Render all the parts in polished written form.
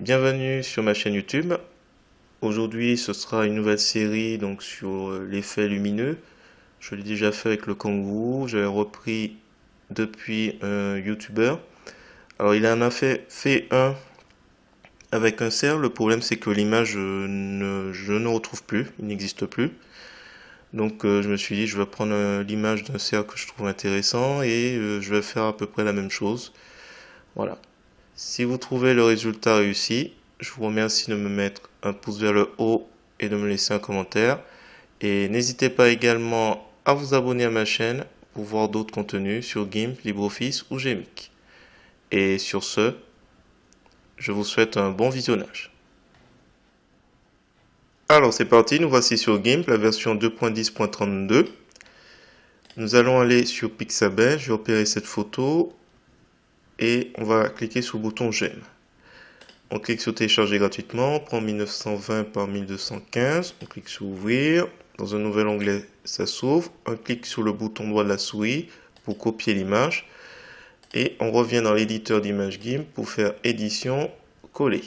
Bienvenue sur ma chaîne YouTube. Aujourd'hui, ce sera une nouvelle série donc sur l'effet lumineux. Je l'ai déjà fait avec le kangourou. J'avais repris depuis un YouTuber. Alors, il en a fait un avec un cerf. Le problème, c'est que l'image, je ne retrouve plus. Il n'existe plus. Donc, je me suis dit, je vais prendre l'image d'un cerf que je trouve intéressant et je vais faire à peu près la même chose. Voilà. Si vous trouvez le résultat réussi, je vous remercie de me mettre un pouce vers le haut et de me laisser un commentaire. Et n'hésitez pas également à vous abonner à ma chaîne pour voir d'autres contenus sur GIMP, LibreOffice ou Gmic. Et sur ce, je vous souhaite un bon visionnage. Alors c'est parti, nous voici sur GIMP, la version 2.10.32. Nous allons aller sur Pixabay, je vais opérer cette photo et on va cliquer sur le bouton J'aime. On clique sur télécharger gratuitement, on prend 1920 par 1215, on clique sur ouvrir, dans un nouvel onglet ça s'ouvre, on clique sur le bouton droit de la souris pour copier l'image et on revient dans l'éditeur d'image GIMP pour faire édition, coller.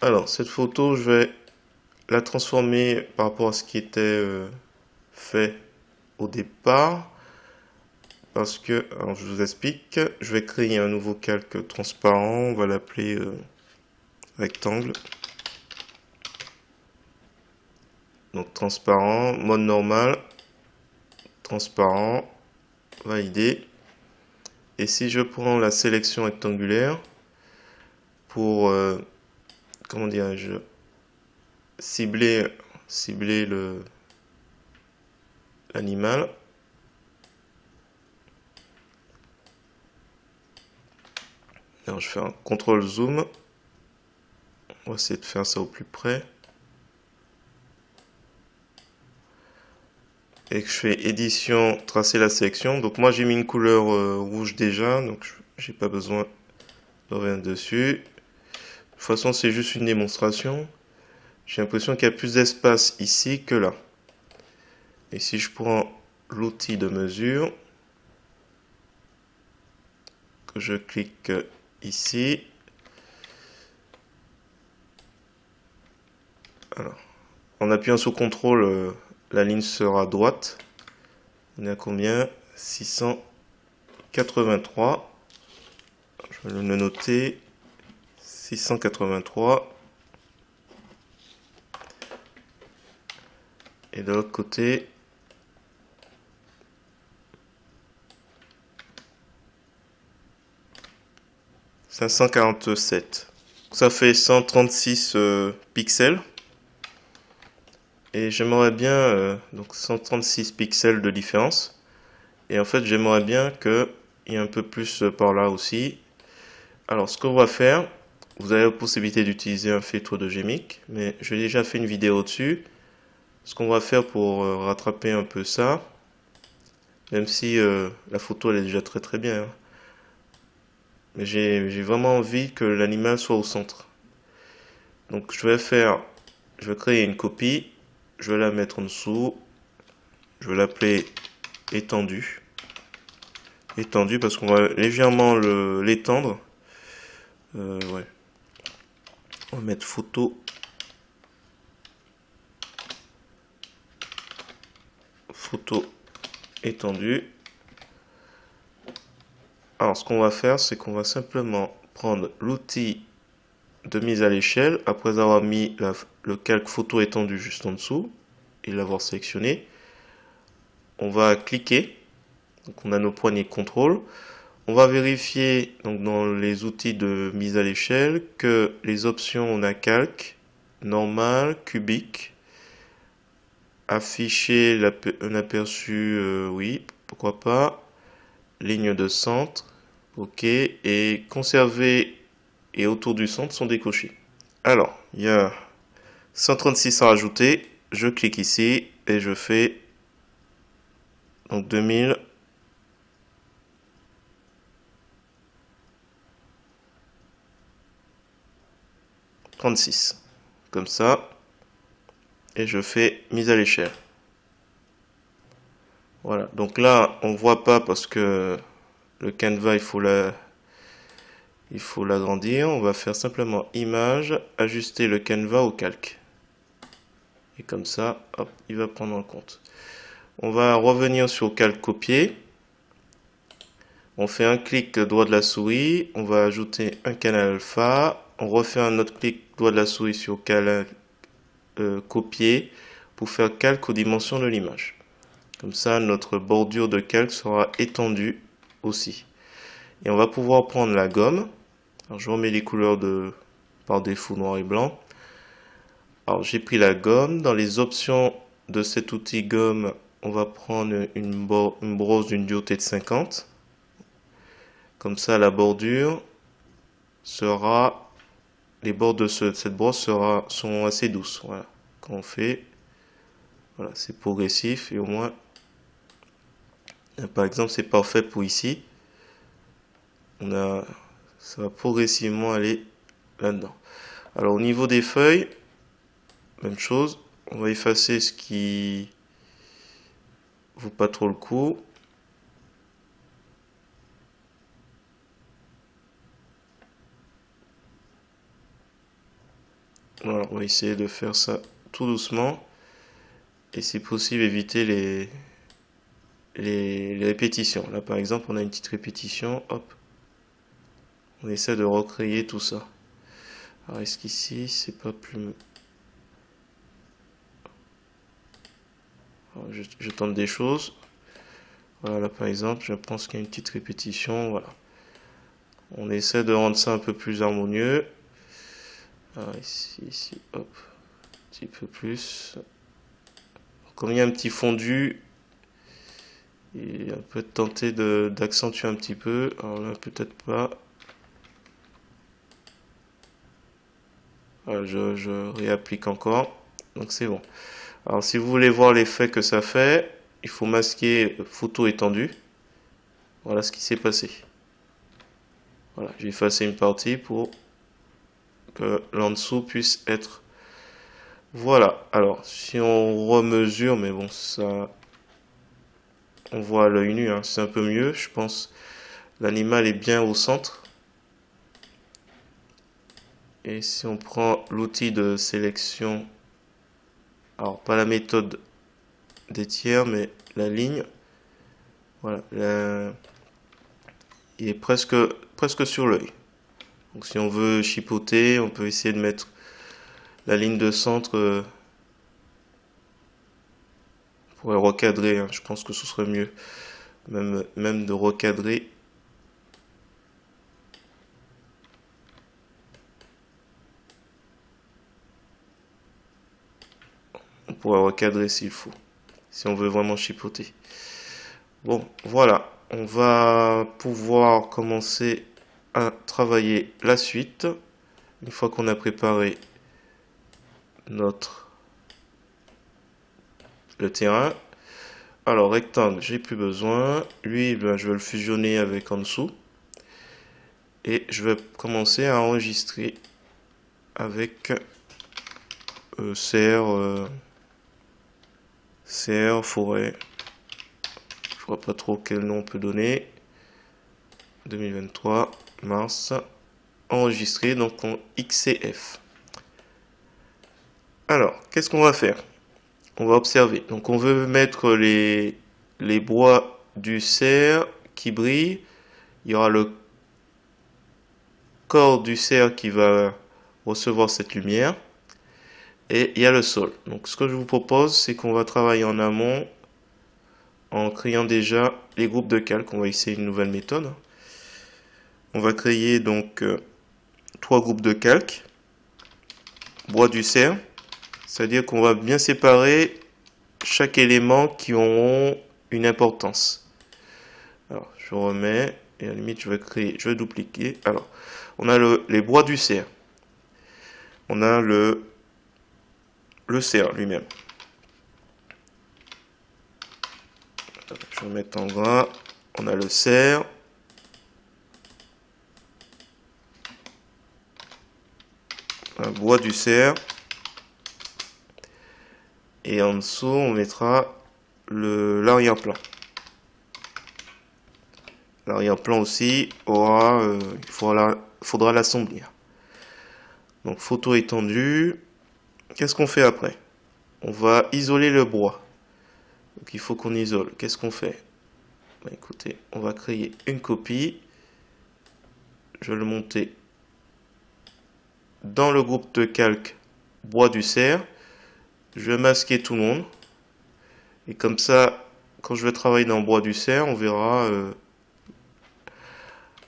Alors cette photo je vais la transformer par rapport à ce qui était fait au départ parce que, alors je vous explique, je vais créer un nouveau calque transparent, on va l'appeler rectangle. Donc transparent, mode normal, transparent, validé. Et si je prends la sélection rectangulaire pour, comment dirais-je, cibler l'animal. Alors je fais un contrôle zoom. On va essayer de faire ça au plus près. Et que je fais édition, tracer la sélection. Donc moi j'ai mis une couleur rouge déjà, donc j'ai pas besoin de revenir dessus. De toute façon c'est juste une démonstration. J'ai l'impression qu'il y a plus d'espace ici que là. Et si je prends l'outil de mesure, que je clique ici, alors, en appuyant sur CTRL, la ligne sera droite. On est à combien? 683. Je vais le noter. 683. Et de l'autre côté, « 547. Ça fait 136 pixels. Et j'aimerais bien, donc 136 pixels de différence. Et en fait, j'aimerais bien qu'il y ait un peu plus par là aussi. Alors, ce qu'on va faire, vous avez la possibilité d'utiliser un filtre de Gmic, mais j'ai déjà fait une vidéo dessus. Ce qu'on va faire pour rattraper un peu ça, même si la photo elle est déjà très très bien, hein, mais j'ai vraiment envie que l'animal soit au centre. Donc je vais créer une copie, je vais la mettre en dessous, je vais l'appeler étendu. Étendu parce qu'on va légèrement l'étendre. Ouais. On va mettre photo. Photo étendue. Alors ce qu'on va faire, c'est qu'on va simplement prendre l'outil de mise à l'échelle après avoir mis le calque photo étendu juste en dessous et l'avoir sélectionné. On va cliquer, donc on a nos poignées de contrôle. On va vérifier donc dans les outils de mise à l'échelle que les options on a calque, normal, cubique, afficher un aperçu, oui, pourquoi pas, ligne de centre, ok, et conserver et autour du centre sont décochés. Alors, il y a 136 à rajouter, je clique ici et je fais donc 2036 comme ça et je fais mise à l'échelle. Voilà, donc là on voit pas parce que le canevas il faut l'agrandir. On va faire simplement image, ajuster le canevas au calque. Et comme ça, hop, il va prendre en compte. On va revenir sur calque copier. On fait un clic droit de la souris. On va ajouter un canal alpha. On refait un autre clic droit de la souris sur canal copier pour faire calque aux dimensions de l'image. Comme ça, notre bordure de calque sera étendue aussi. Et on va pouvoir prendre la gomme. Alors, je remets les couleurs par défaut noir et blanc. Alors, j'ai pris la gomme. Dans les options de cet outil gomme, on va prendre une brosse d'une dureté de 50. Comme ça, la bordure sera... Les bords de cette brosse sont assez douces. Voilà. Quand on fait... Voilà, c'est progressif et au moins... Par exemple, c'est parfait pour ici. Ça va progressivement aller là-dedans. Alors, au niveau des feuilles, même chose. On va effacer ce qui vaut pas trop le coup. Voilà, on va essayer de faire ça tout doucement. Et si possible, éviter les répétitions. Là, par exemple, on a une petite répétition. Hop. On essaie de recréer tout ça. Alors, est-ce qu'ici, c'est pas plus... Alors, je tente des choses. Voilà, là, par exemple, je pense qu'il y a une petite répétition. Voilà. On essaie de rendre ça un peu plus harmonieux. Alors, ici, hop. Un petit peu plus. Comme il y a un petit fondu, et on peut tenter d'accentuer un petit peu. Alors là, peut-être pas. Voilà, je réapplique encore. Donc c'est bon. Alors si vous voulez voir l'effet que ça fait, il faut masquer photo étendue. Voilà ce qui s'est passé. Voilà, j'ai effacé une partie pour que l'en dessous puisse être... Voilà, alors si on remesure, mais bon, ça... On voit à l'œil nu, hein, c'est un peu mieux, je pense. L'animal est bien au centre. Et si on prend l'outil de sélection, alors pas la méthode des tiers, mais la ligne, voilà, il est presque sur l'œil. Donc si on veut chipoter, on peut essayer de mettre la ligne de centre pour recadrer, hein. Je pense que ce serait mieux, même de recadrer. On pourrait recadrer s'il faut, si on veut vraiment chipoter. Bon, voilà, on va pouvoir commencer à travailler la suite. Une fois qu'on a préparé le terrain. Alors, rectangle, j'ai plus besoin. Lui, ben, je vais le fusionner avec en dessous. Et je vais commencer à enregistrer avec serre forêt. Je vois pas trop quel nom on peut donner. 2023, mars. Enregistré, donc en XCF. Alors, qu'est-ce qu'on va faire? On va observer. Donc, on veut mettre les bois du cerf qui brillent. Il y aura le corps du cerf qui va recevoir cette lumière. Et il y a le sol. Donc, ce que je vous propose, c'est qu'on va travailler en amont en créant déjà les groupes de calque. On va essayer une nouvelle méthode. On va créer donc 3 groupes de calque. Bois du cerf. C'est-à-dire qu'on va bien séparer chaque élément qui auront une importance. Alors, je remets, et à la limite, je vais dupliquer. Alors, on a les bois du cerf. On a le cerf lui-même. Je vais mettre en gras. On a le cerf. Un bois du cerf. Et en dessous, on mettra l'arrière-plan. L'arrière-plan aussi faudra l'assombrir. Donc photo étendue. Qu'est-ce qu'on fait après? On va isoler le bois. Donc il faut qu'on isole. Qu'est-ce qu'on fait? Bah, écoutez, on va créer une copie. Je vais le monter dans le groupe de calque bois du cerf. Je vais masquer tout le monde. Et comme ça, quand je vais travailler dans bois du cerf, on verra.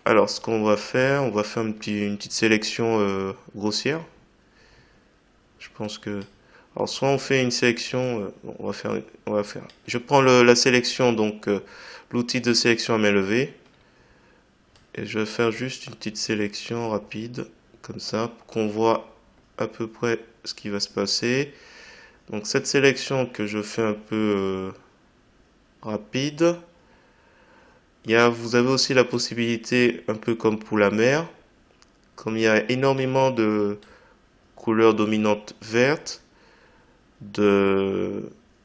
Alors, ce qu'on va faire, on va faire une petite sélection grossière. Je pense que. Alors, soit on fait une sélection. Bon, on va faire. Je prends la sélection, donc l'outil de sélection à main levée. Et je vais faire juste une petite sélection rapide, comme ça, pour qu'on voit à peu près ce qui va se passer. Donc, cette sélection que je fais un peu rapide. Vous avez aussi la possibilité, un peu comme pour la mer, comme il y a énormément de couleurs dominantes vertes,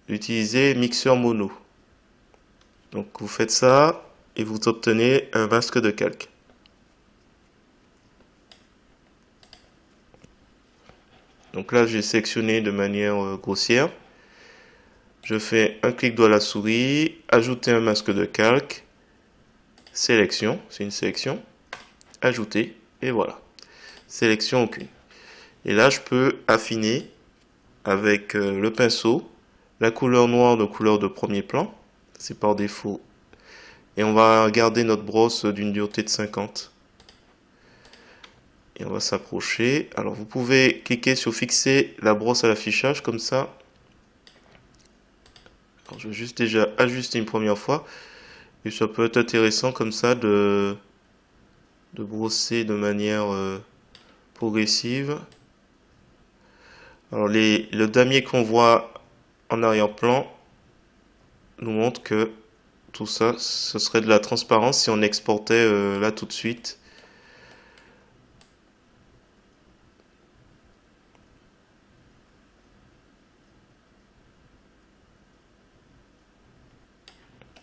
d'utiliser mixeur mono. Donc vous faites ça et vous obtenez un masque de calque. Donc là j'ai sélectionné de manière grossière. Je fais un clic droit à la souris, ajouter un masque de calque, sélection, c'est une sélection, ajouter, et voilà. Sélection aucune. Et là je peux affiner avec le pinceau la couleur noire de couleur de premier plan, c'est par défaut, et on va garder notre brosse d'une dureté de 50 et on va s'approcher. Alors vous pouvez cliquer sur fixer la brosse à l'affichage comme ça. Alors, je vais juste déjà ajuster une première fois et ça peut être intéressant comme ça de brosser de manière progressive. Alors le damier qu'on voit en arrière-plan nous montre que tout ça, ce serait de la transparence si on exportait là tout de suite.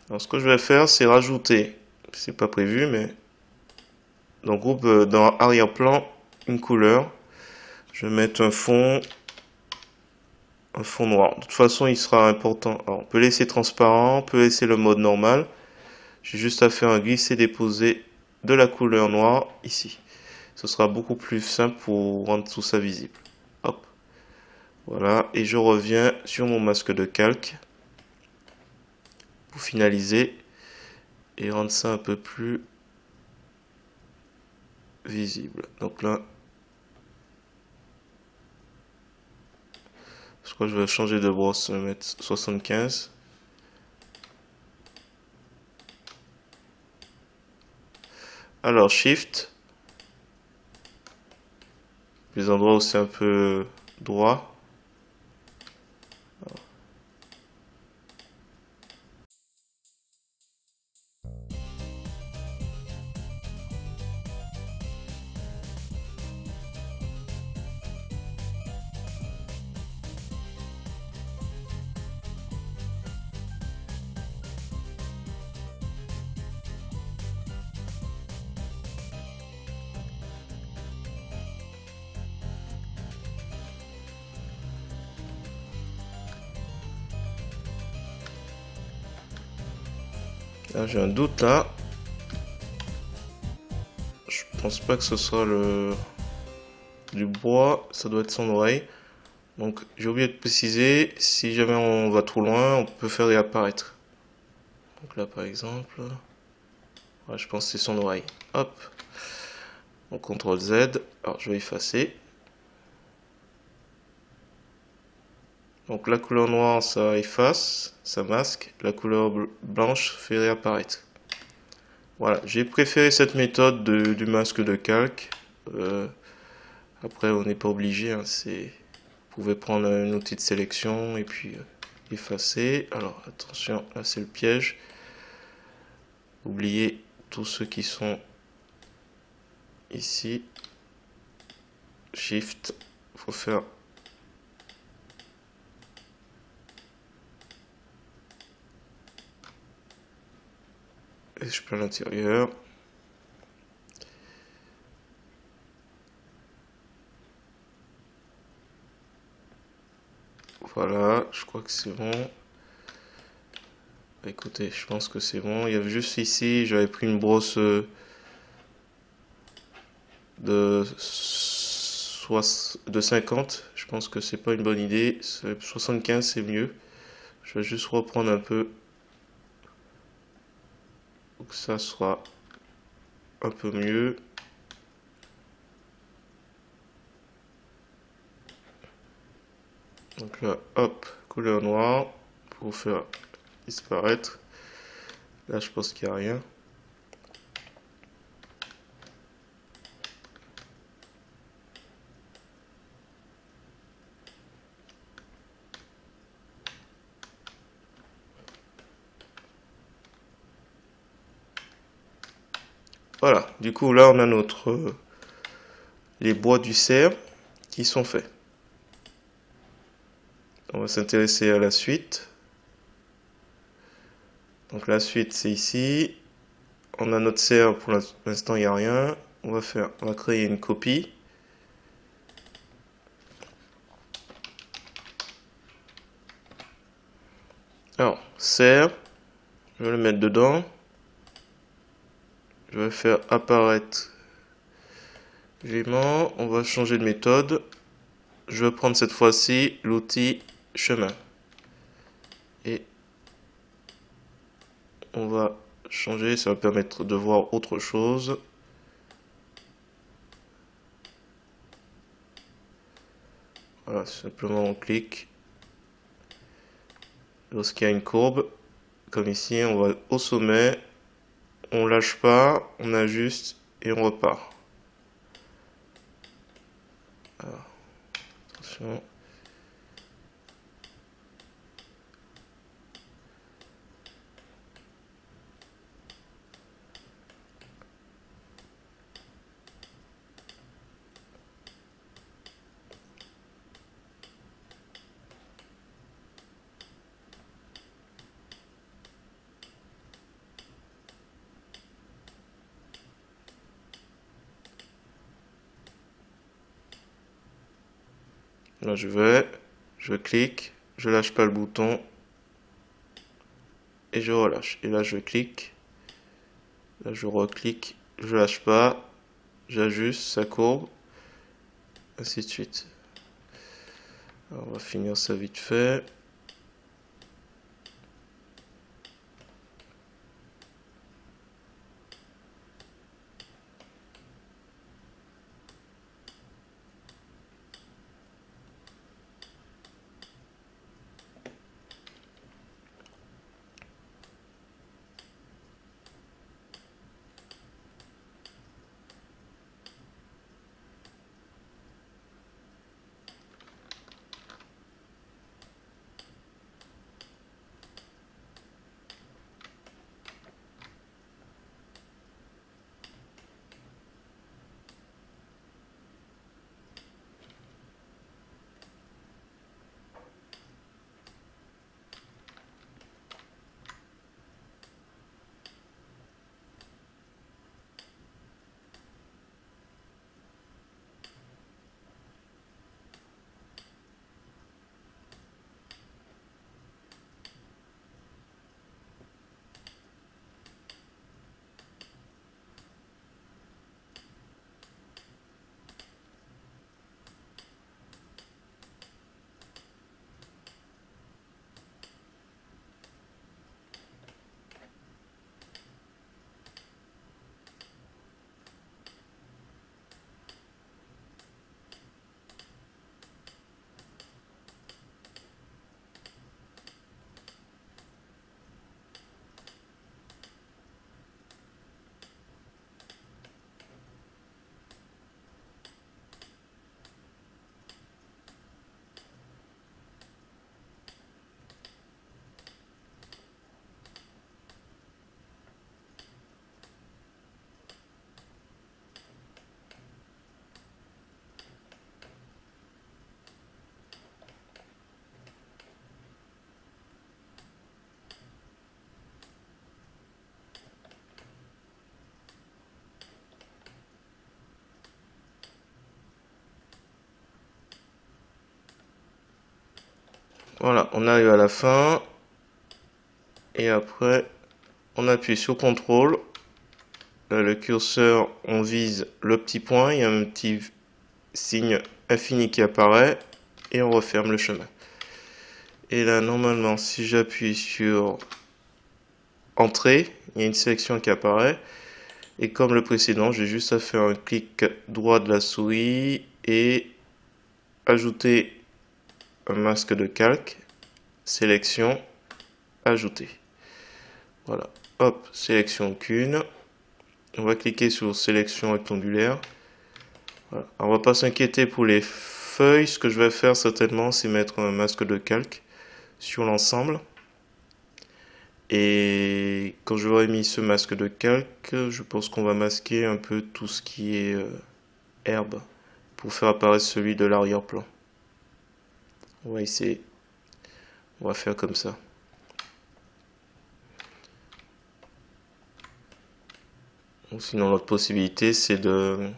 Alors ce que je vais faire, c'est rajouter, c'est pas prévu, mais dans le groupe, dans arrière-plan, une couleur. Je vais mettre un fond noir. De toute façon, il sera important. Alors, on peut laisser transparent, on peut laisser le mode normal. J'ai juste à faire un glisser-déposer de la couleur noire ici. Ce sera beaucoup plus simple pour rendre tout ça visible. Hop. Voilà. Et je reviens sur mon masque de calque pour finaliser et rendre ça un peu plus visible. Donc là, je crois que je vais changer de brosse, je vais mettre 75. Alors Shift, les endroits où c'est un peu droit. Là, j'ai un doute là. Je pense pas que ce soit du bois, ça doit être son oreille. Donc j'ai oublié de préciser, si jamais on va trop loin, on peut faire réapparaître. Donc là par exemple, ouais, je pense que c'est son oreille. Hop, on CTRL Z, alors je vais effacer. Donc la couleur noire ça efface, ça masque, la couleur blanche fait réapparaître. Voilà, j'ai préféré cette méthode du masque de calque. Après on n'est pas obligé, hein, vous pouvez prendre un outil de sélection et puis effacer. Alors attention, là c'est le piège. Oubliez tous ceux qui sont ici. Shift, faut faire Et je prends l'intérieur. Voilà, je crois que c'est bon. Écoutez, je pense que c'est bon. Il y avait juste ici, j'avais pris une brosse de 50. Je pense que c'est pas une bonne idée. 75 c'est mieux. Je vais juste reprendre un peu pour que ça soit un peu mieux. Donc là, hop, couleur noire pour faire disparaître. Là, je pense qu'il n'y a rien. Voilà, du coup là on a les bois du cerf qui sont faits. On va s'intéresser à la suite. Donc la suite c'est ici. On a notre cerf, pour l'instant il n'y a rien. On va créer une copie. Alors, cerf, je vais le mettre dedans. Je vais faire apparaître l'aimant. On va changer de méthode. Je vais prendre cette fois-ci l'outil chemin. Et on va changer, ça va permettre de voir autre chose. Voilà, simplement on clique. Lorsqu'il y a une courbe, comme ici, on va au sommet, on lâche pas, on ajuste et on repart. Alors, attention. Là, je clique, je lâche pas le bouton et je relâche. Et là, je clique, là, je reclique, je lâche pas, j'ajuste, ça courbe, ainsi de suite. Alors, on va finir ça vite fait. Voilà, on arrive à la fin. Et après, on appuie sur CTRL. Là, le curseur, on vise le petit point. Il y a un petit signe infini qui apparaît. Et on referme le chemin. Et là, normalement, si j'appuie sur Entrée, il y a une sélection qui apparaît. Et comme le précédent, j'ai juste à faire un clic droit de la souris et ajouter un masque de calque. Sélection, ajouter. Voilà, hop, sélection qu'une. On va cliquer sur sélection rectangulaire. Voilà. Alors, on va pas s'inquiéter pour les feuilles. Ce que je vais faire certainement, c'est mettre un masque de calque sur l'ensemble. Et quand j'aurai mis ce masque de calque, je pense qu'on va masquer un peu tout ce qui est herbe pour faire apparaître celui de l'arrière-plan. On va essayer. On va faire comme ça. Ou sinon l'autre possibilité c'est de...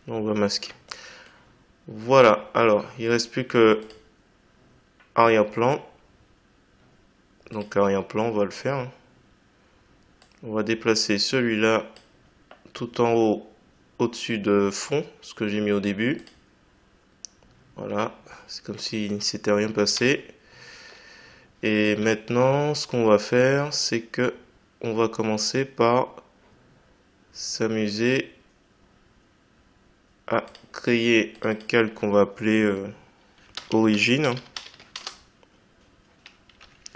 On va masquer. Voilà, alors il reste plus que arrière-plan. Donc arrière-plan, on va le faire. On va déplacer celui-là tout en haut au-dessus de fond, ce que j'ai mis au début. Voilà, c'est comme s'il ne s'était rien passé. Et maintenant, ce qu'on va faire, c'est que on va commencer par s'amuser à créer un calque qu'on va appeler origine.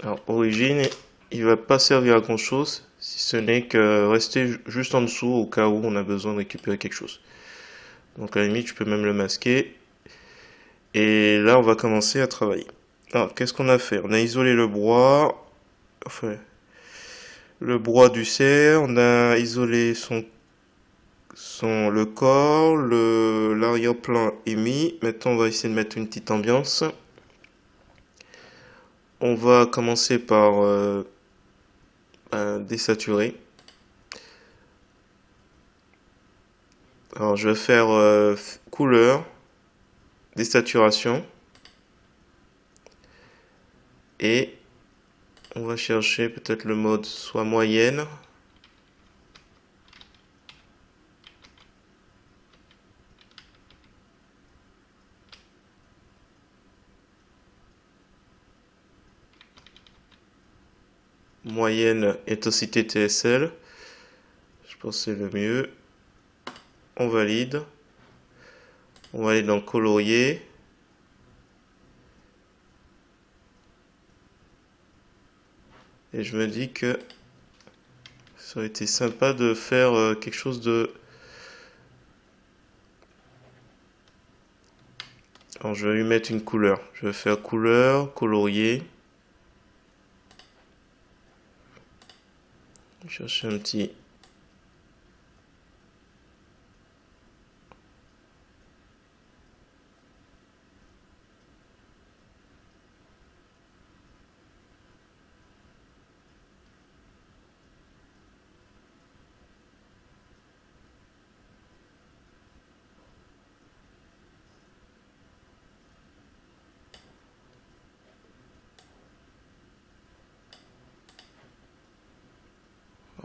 Alors origine, il va pas servir à grand chose si ce n'est que rester juste en dessous au cas où on a besoin de récupérer quelque chose. Donc à la limite, je peux même le masquer. Et là, on va commencer à travailler. Alors, qu'est-ce qu'on a fait? On a isolé le bois, enfin, le bois du cerf, on a isolé le corps, l'arrière-plan est mis. Maintenant, on va essayer de mettre une petite ambiance. On va commencer par désaturer. Alors, je vais faire couleur, désaturation. Et on va chercher peut-être le mode soit moyenne. Moyenne intensité TSL. Je pense que c'est le mieux. On valide. On va aller dans colorier. Et je me dis que ça aurait été sympa de faire quelque chose de... Alors je vais lui mettre une couleur. Je vais faire couleur, colorier. Je vais chercher un petit...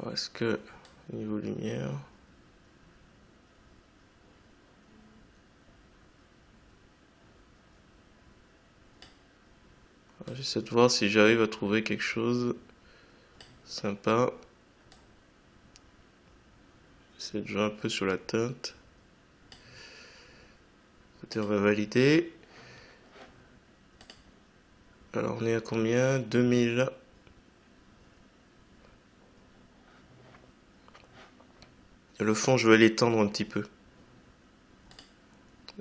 Alors, est-ce que niveau lumière... J'essaie de voir si j'arrive à trouver quelque chose sympa. J'essaie de jouer un peu sur la teinte. Écoutez, on va valider. Alors on est à combien? 2000. Le fond, je vais l'étendre un petit peu.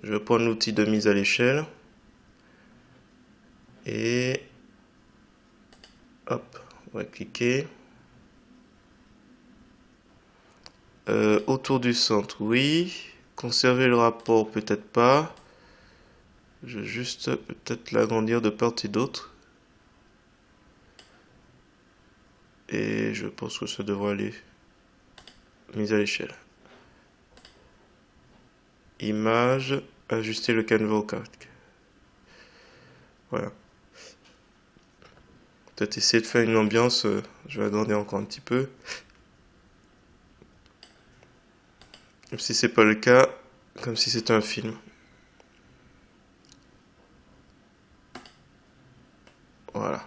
Je vais prendre l'outil de mise à l'échelle. Et hop, on va cliquer. Autour du centre, oui. Conserver le rapport, peut-être pas. Je vais juste peut-être l'agrandir de part et d'autre. Et je pense que ça devrait aller. Mise à l'échelle. image, ajuster le canevas au calque. Voilà. Peut-être essayer de faire une ambiance, je vais agrandir encore un petit peu. Même si c'est pas le cas, comme si c'était un film. Voilà.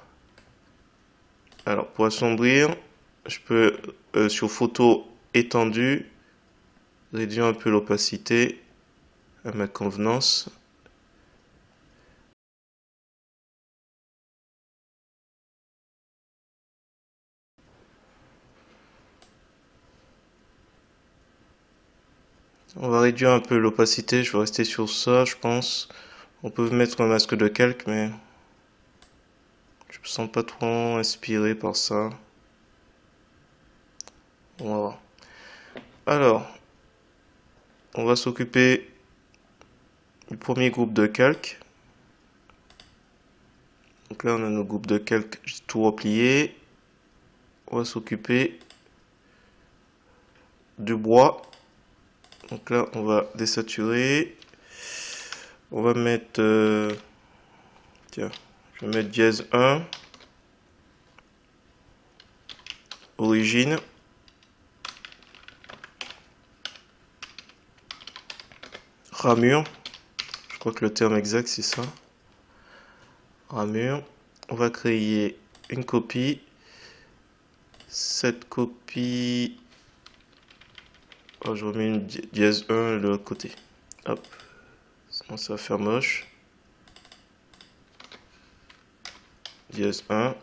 Alors pour assombrir, je peux sur photo étendue réduire un peu l'opacité à ma convenance. On va réduire un peu l'opacité, je vais rester sur ça, je pense. On peut mettre un masque de calque, mais je me sens pas trop inspiré par ça. On va voir. Alors, on va s'occuper du premier groupe de calque. Donc là, on a nos groupes de calque tout replié. On va s'occuper du bois. Donc là, on va désaturer. On va mettre... tiens, je vais mettre dièse 1. Origine. Ramure. Je crois que le terme exact, c'est ça. Ramure. On va créer une copie. Cette copie... Oh, je remets une dièse 1 de l'autre côté. Hop. Sinon ça va faire moche. Dièse 1.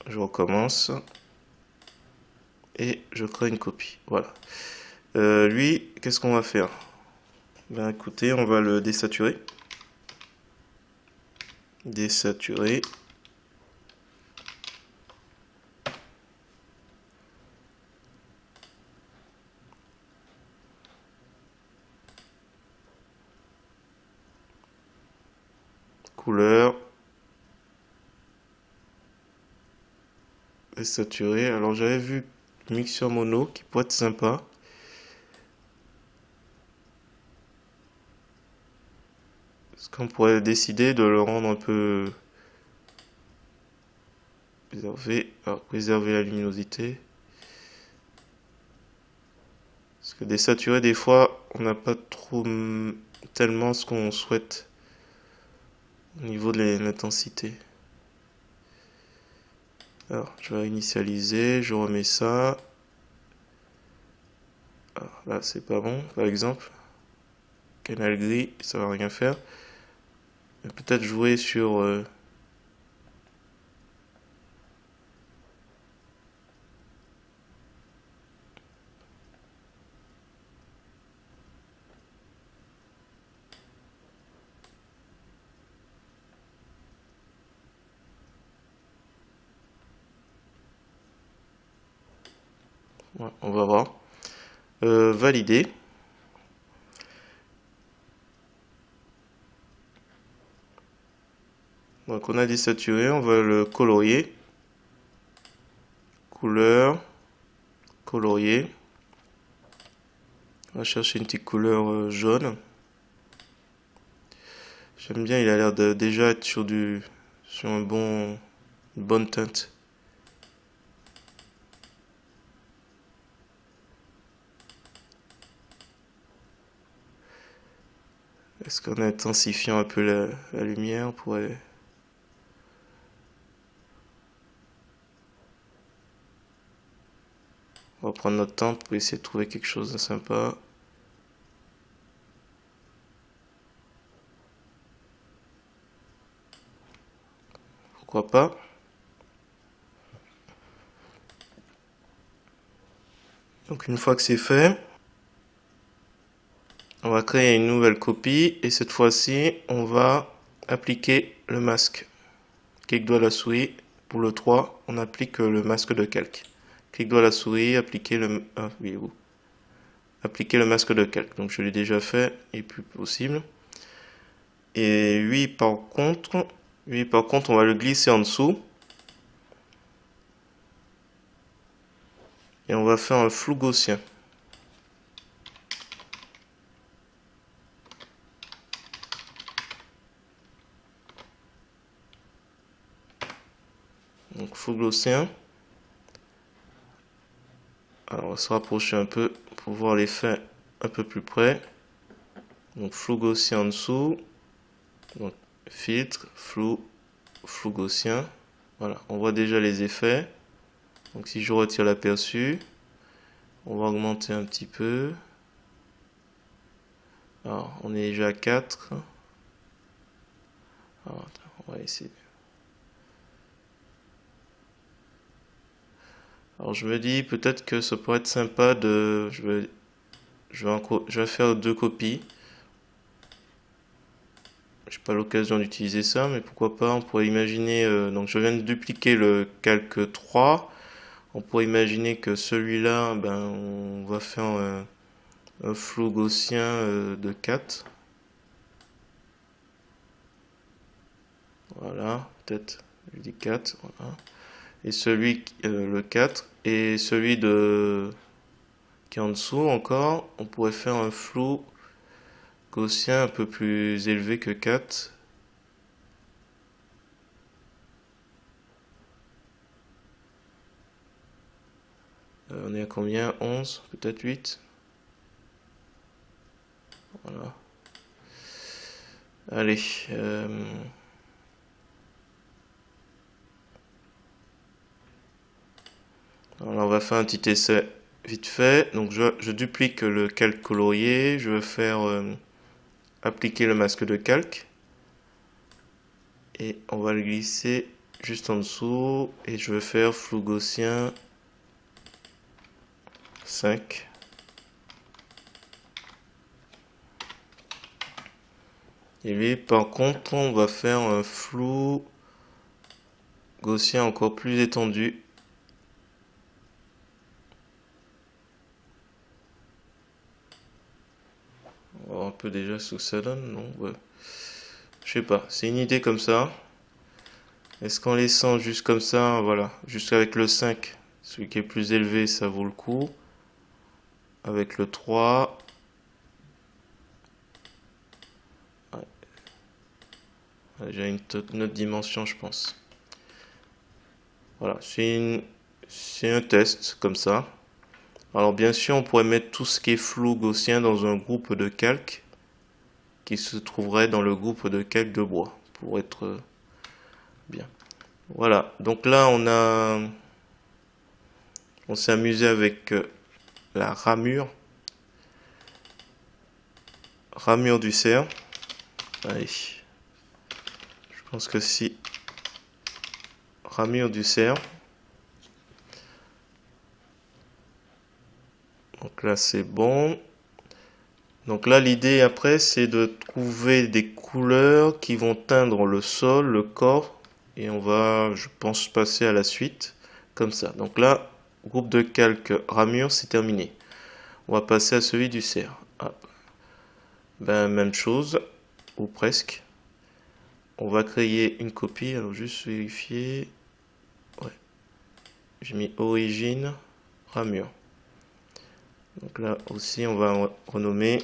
Je recommence. Et je crée une copie. Voilà. Lui, qu'est-ce qu'on va faire? Ben écoutez, on va le désaturer. Désaturer. Couleur. Désaturer. Alors j'avais vu mixeur mono qui pourrait être sympa. Est-ce qu'on pourrait décider de le rendre un peu préservé? Alors, préserver la luminosité. Parce que désaturer, des fois, on n'a pas trop tellement ce qu'on souhaite au niveau de l'intensité. Alors, je vais initialiser, je remets ça. Alors, là, c'est pas bon, par exemple. Canal gris, ça va rien faire. Peut-être jouer sur... ouais, on va voir. Valider. Donc on a désaturé, on va le colorier. Couleur. Colorier. On va chercher une petite couleur jaune. J'aime bien, il a l'air de déjà être sur une bonne teinte. Est-ce qu'en intensifiant un peu la lumière, on pourrait... On va prendre notre temps pour essayer de trouver quelque chose de sympa. Pourquoi pas? Donc une fois que c'est fait, on va créer une nouvelle copie et cette fois-ci, on va appliquer le masque. Clic droit à la souris. Pour le 3, on applique le masque de calque. Clic droit à la souris, appliquer le... Ah, oui, vous. Appliquer le masque de calque. Donc je l'ai déjà fait, il n'est plus possible. Et lui par contre, on va le glisser en dessous. Et on va faire un flou gaussien. gaussien. Alors on va se rapprocher un peu pour voir l'effet un peu plus près. Donc flou gaussien en dessous. Donc filtre, flou, flou gaussien. Voilà, on voit déjà les effets. Donc si je retire l'aperçu, on va augmenter un petit peu. Alors on est déjà à 4. Alors, on va essayer. Alors je me dis peut-être que ça pourrait être sympa de... je vais faire 2 copies. J'ai pas l'occasion d'utiliser ça, mais pourquoi pas, on pourrait imaginer... donc je viens de dupliquer le calque 3. On pourrait imaginer que celui-là, ben, on va faire un flou gaussien de 4. Voilà, peut-être, je dis 4, voilà. Et celui, le 4, et celui qui est en dessous encore, on pourrait faire un flou gaussien un peu plus élevé que 4. On est à combien? 11, peut-être 8. Voilà. Allez. Alors on va faire un petit essai vite fait. Donc je duplique le calque colorié. Je vais faire appliquer le masque de calque. Et on va le glisser juste en dessous. Et je vais faire flou gaussien 5. Et lui, par contre, on va faire un flou gaussien encore plus étendu. On va voir un peu déjà ce que ça donne, non? Ouais. Je sais pas, c'est une idée comme ça. Est-ce qu'en laissant juste comme ça, voilà, juste avec le 5, celui qui est plus élevé, ça vaut le coup. Avec le 3, ouais, j'ai une autre dimension, je pense. Voilà, c'est un test comme ça. Alors bien sûr, on pourrait mettre tout ce qui est flou gaussien dans un groupe de calques qui se trouverait dans le groupe de calques de bois pour être bien. Voilà, donc là on s'est amusé avec la ramure du cerf. Allez, je pense que si ramure du cerf. Donc là c'est bon. Donc là l'idée après c'est de trouver des couleurs qui vont teindre le sol, le corps. Et on va, je pense, passer à la suite comme ça. Donc là, groupe de calque ramure, c'est terminé. On va passer à celui du cerf. Hop. Ben, même chose, ou presque. On va créer une copie. Alors juste vérifier. Ouais. J'ai mis origine ramure. Donc là aussi, on va renommer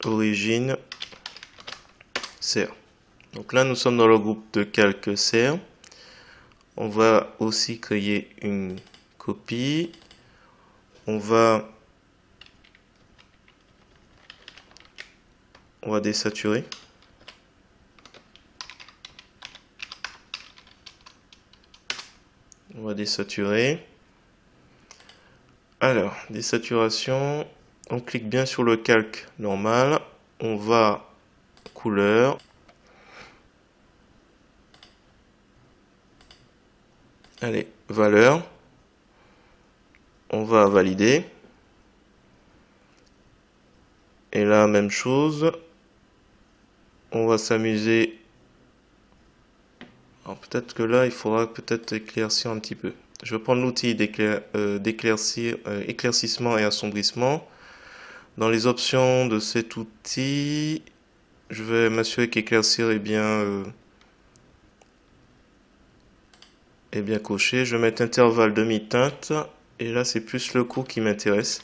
origine cerf. Donc là, nous sommes dans le groupe de calque cerf. On va aussi créer une copie. On va désaturer. On va désaturer. Alors, désaturation. On clique bien sur le calque normal. On va couleur. Allez, valeur. On va valider. Et là, même chose. On va s'amuser. Alors peut-être que là, il faudra peut-être éclaircir un petit peu. Je vais prendre l'outil éclaircissement et assombrissement. Dans les options de cet outil, je vais m'assurer qu'éclaircir est bien coché. Je vais mettre intervalle demi-teinte. Et là, c'est plus le coup qui m'intéresse.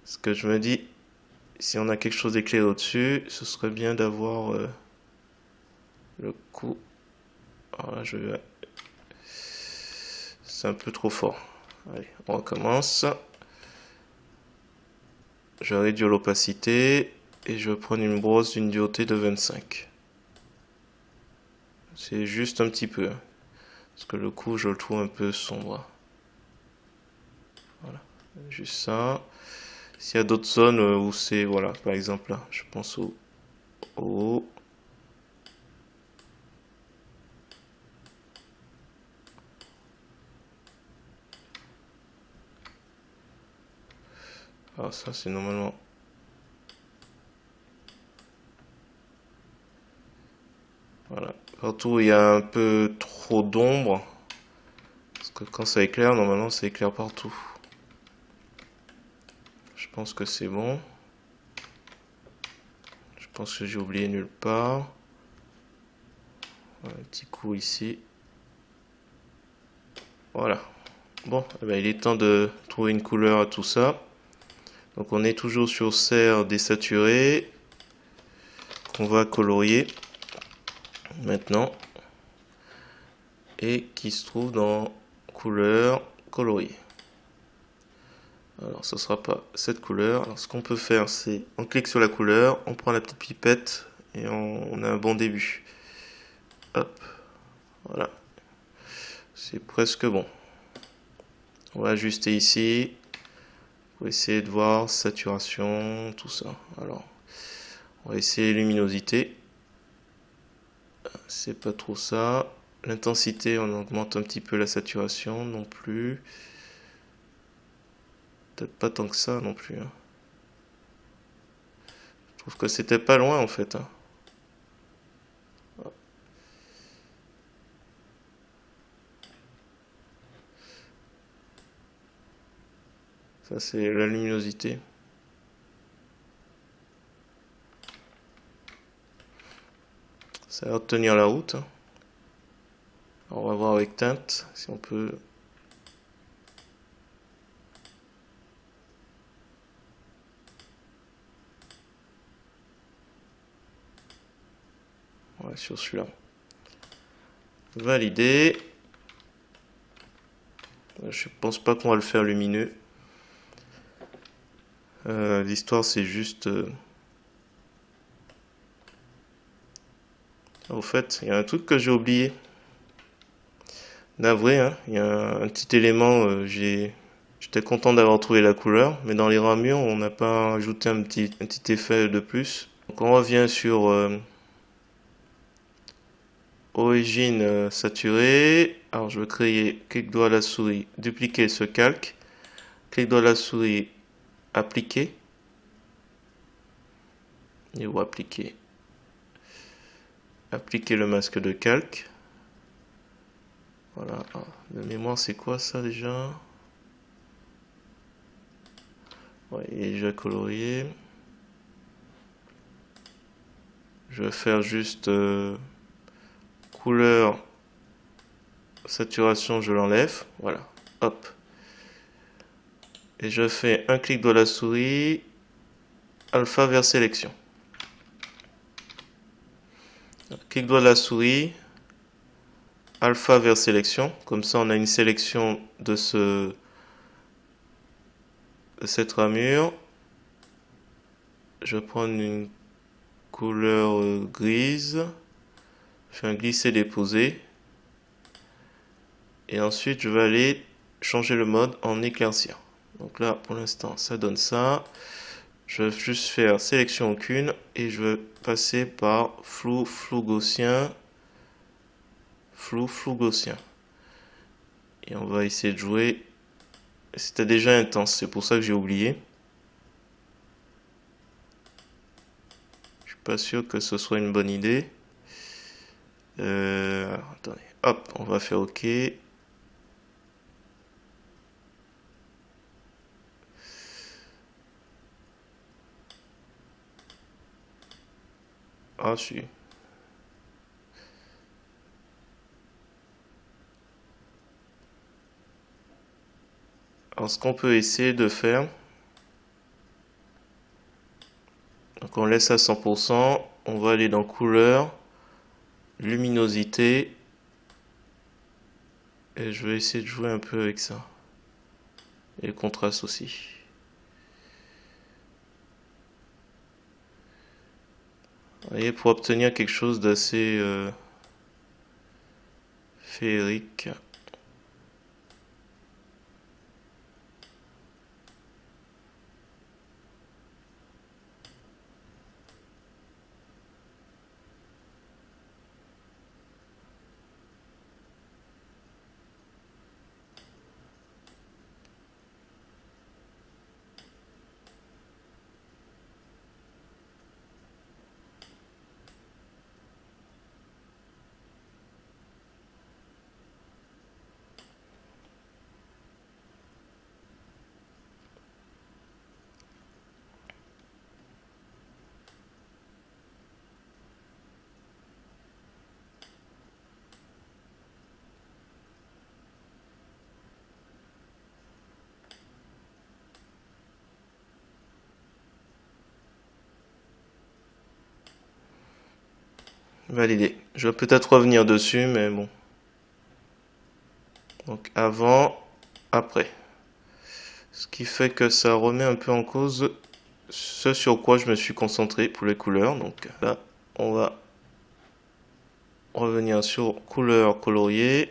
Parce que je me dis, si on a quelque chose d'éclairé au-dessus, ce serait bien d'avoir le coup. Alors là, je vais c'est un peu trop fort. Allez, on recommence. Je vais réduire l'opacité et je vais prendre une brosse d'une dureté de 25. C'est juste un petit peu, hein, parce que le coup je le trouve un peu sombre. Voilà, juste ça. S'il y a d'autres zones où c'est, voilà, par exemple là, je pense au haut. Ah, ça c'est normalement. Voilà. Partout où il y a un peu trop d'ombre. Parce que quand ça éclaire, normalement ça éclaire partout. Je pense que c'est bon. Je pense que j'ai oublié nulle part. Voilà, un petit coup ici. Voilà. Bon, eh ben, il est temps de trouver une couleur à tout ça. Donc on est toujours sur serre désaturé qu'on va colorier maintenant et qui se trouve dans couleur colorier. Alors ce sera pas cette couleur. Alors ce qu'on peut faire, c'est on clique sur la couleur, on prend la petite pipette et on a un bon début. Hop, voilà, c'est presque bon. On va ajuster ici pour essayer de voir saturation, tout ça. Alors on va essayer luminosité. C'est pas trop ça. L'intensité, on augmente un petit peu la saturation non plus. Peut-être pas tant que ça non plus, hein. Je trouve que c'était pas loin en fait, hein. Ça c'est la luminosité. Ça va tenir la route, hein. Alors, on va voir avec teinte si on peut. Ouais, sur celui-là. Validé. Je pense pas qu'on va le faire lumineux. L'histoire c'est juste. Au fait, il y a un truc que j'ai oublié. Navré, hein. Il y a un petit élément. J'étais content d'avoir trouvé la couleur, mais dans les ramures, on n'a pas ajouté un petit effet de plus. Donc on revient sur origine saturée. Alors je vais créer clic droit à la souris, dupliquer ce calque. Clic droit à la souris, appliquer. Et ou appliquer. Appliquer le masque de calque. Voilà. Ah, de mémoire, c'est quoi ça déjà? Ouais, il est déjà colorié. Je vais faire juste couleur, saturation, je l'enlève. Voilà. Hop. Et je fais un clic de la souris, alpha vers sélection. Clic droit de la souris, alpha vers sélection. Comme ça, on a une sélection de cette ramure. Je vais prendre une couleur grise. Je fais un glisser-déposer. Et ensuite, je vais aller changer le mode en éclaircir. Donc là, pour l'instant, ça donne ça. Je vais juste faire sélection aucune et je vais passer par flou, flou gaussien, flou, flou gaussien. Et on va essayer de jouer. C'était déjà intense, c'est pour ça que j'ai oublié. Je suis pas sûr que ce soit une bonne idée. Alors, attendez, hop, on va faire OK. Ah, si. Alors, ce qu'on peut essayer de faire, donc on laisse à 100%, on va aller dans couleur, luminosité, Et je vais essayer de jouer un peu avec ça. Et le contraste aussi. Vous voyez, pour obtenir quelque chose d'assez féerique. Validé. Je vais peut-être revenir dessus, mais bon. Donc avant, après. Ce qui fait que ça remet un peu en cause ce sur quoi je me suis concentré pour les couleurs. Donc là, on va revenir sur couleur colorier.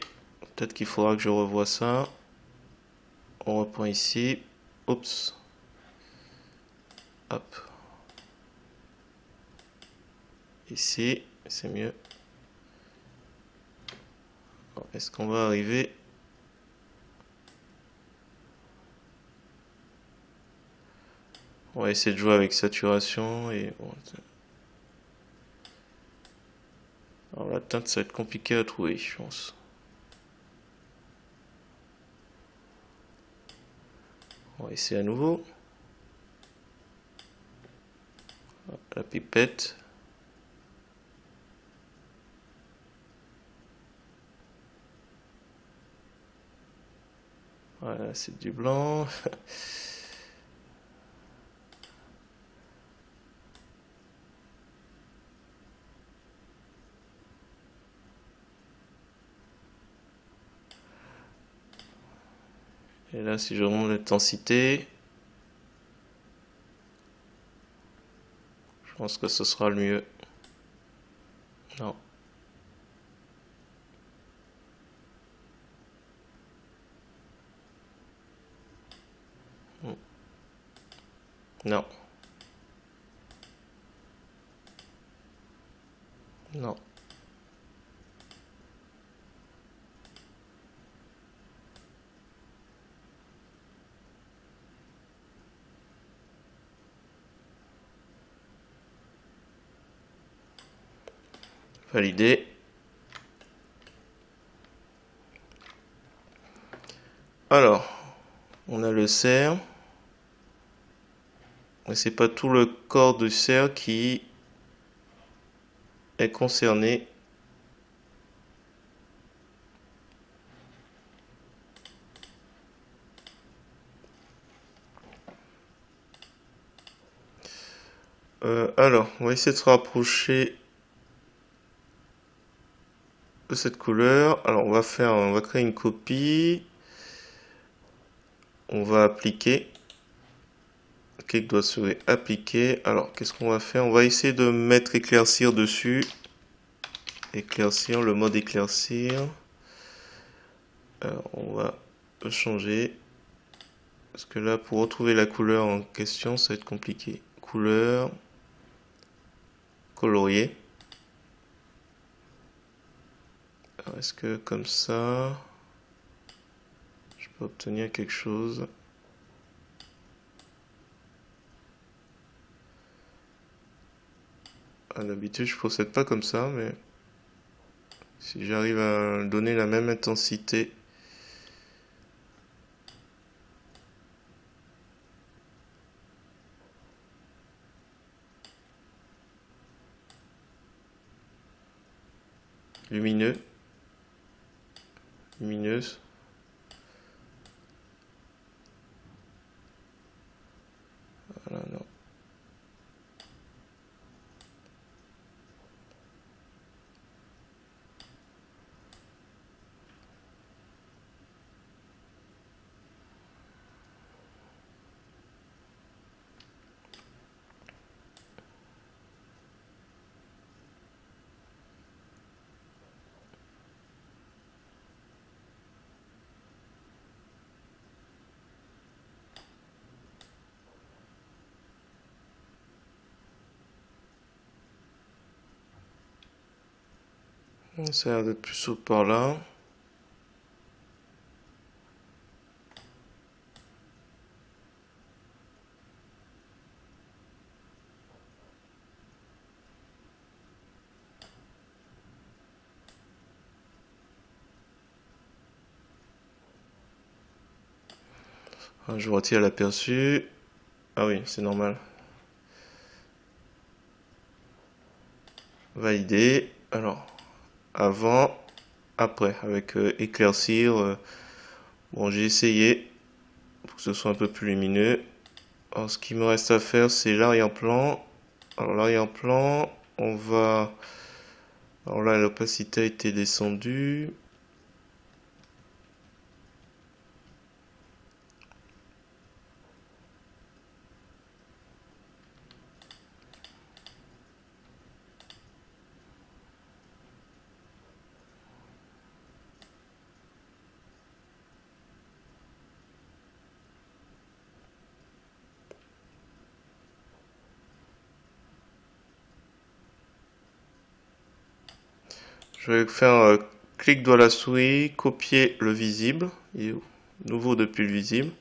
Peut-être qu'il faudra que je revoie ça. On reprend ici. Oups. Hop. Ici, c'est mieux. Est-ce qu'on va arriver? On va essayer de jouer avec saturation et bon. Alors la teinte, ça va être compliqué à trouver, je pense. On va essayer à nouveau. La pipette. Voilà, c'est du blanc. Et là, si je remonte l'intensité, je pense que ce sera le mieux. Non. Non. Non. Validé. Alors, on a le cerf. Mais c'est pas tout le corps du cerf qui est concerné. Alors, on va essayer de se rapprocher de cette couleur. Alors, on va créer une copie. On va appliquer. Clic doigt souris appliquer. Alors, qu'est-ce qu'on va faire? On va essayer de mettre éclaircir dessus. Éclaircir, le mode éclaircir. Alors, on va le changer. Parce que là, pour retrouver la couleur en question, ça va être compliqué. Couleur, colorier. Alors, est-ce que comme ça, je peux obtenir quelque chose? À l'habitude, je procède pas comme ça, mais si j'arrive à donner la même intensité, lumineux, lumineuse. Voilà, non. Ça a l'air d'être plus souple par là. Ah, je retire l'aperçu. Ah oui, c'est normal. Valider. Alors, avant, après, avec éclaircir. Bon, j'ai essayé pour que ce soit un peu plus lumineux. Alors, ce qu'il me reste à faire, c'est l'arrière-plan. Alors, l'arrière-plan, on va... Alors là, l'opacité a été descendue. Je vais faire clic droit la souris, copier le visible. Il est nouveau depuis le visible.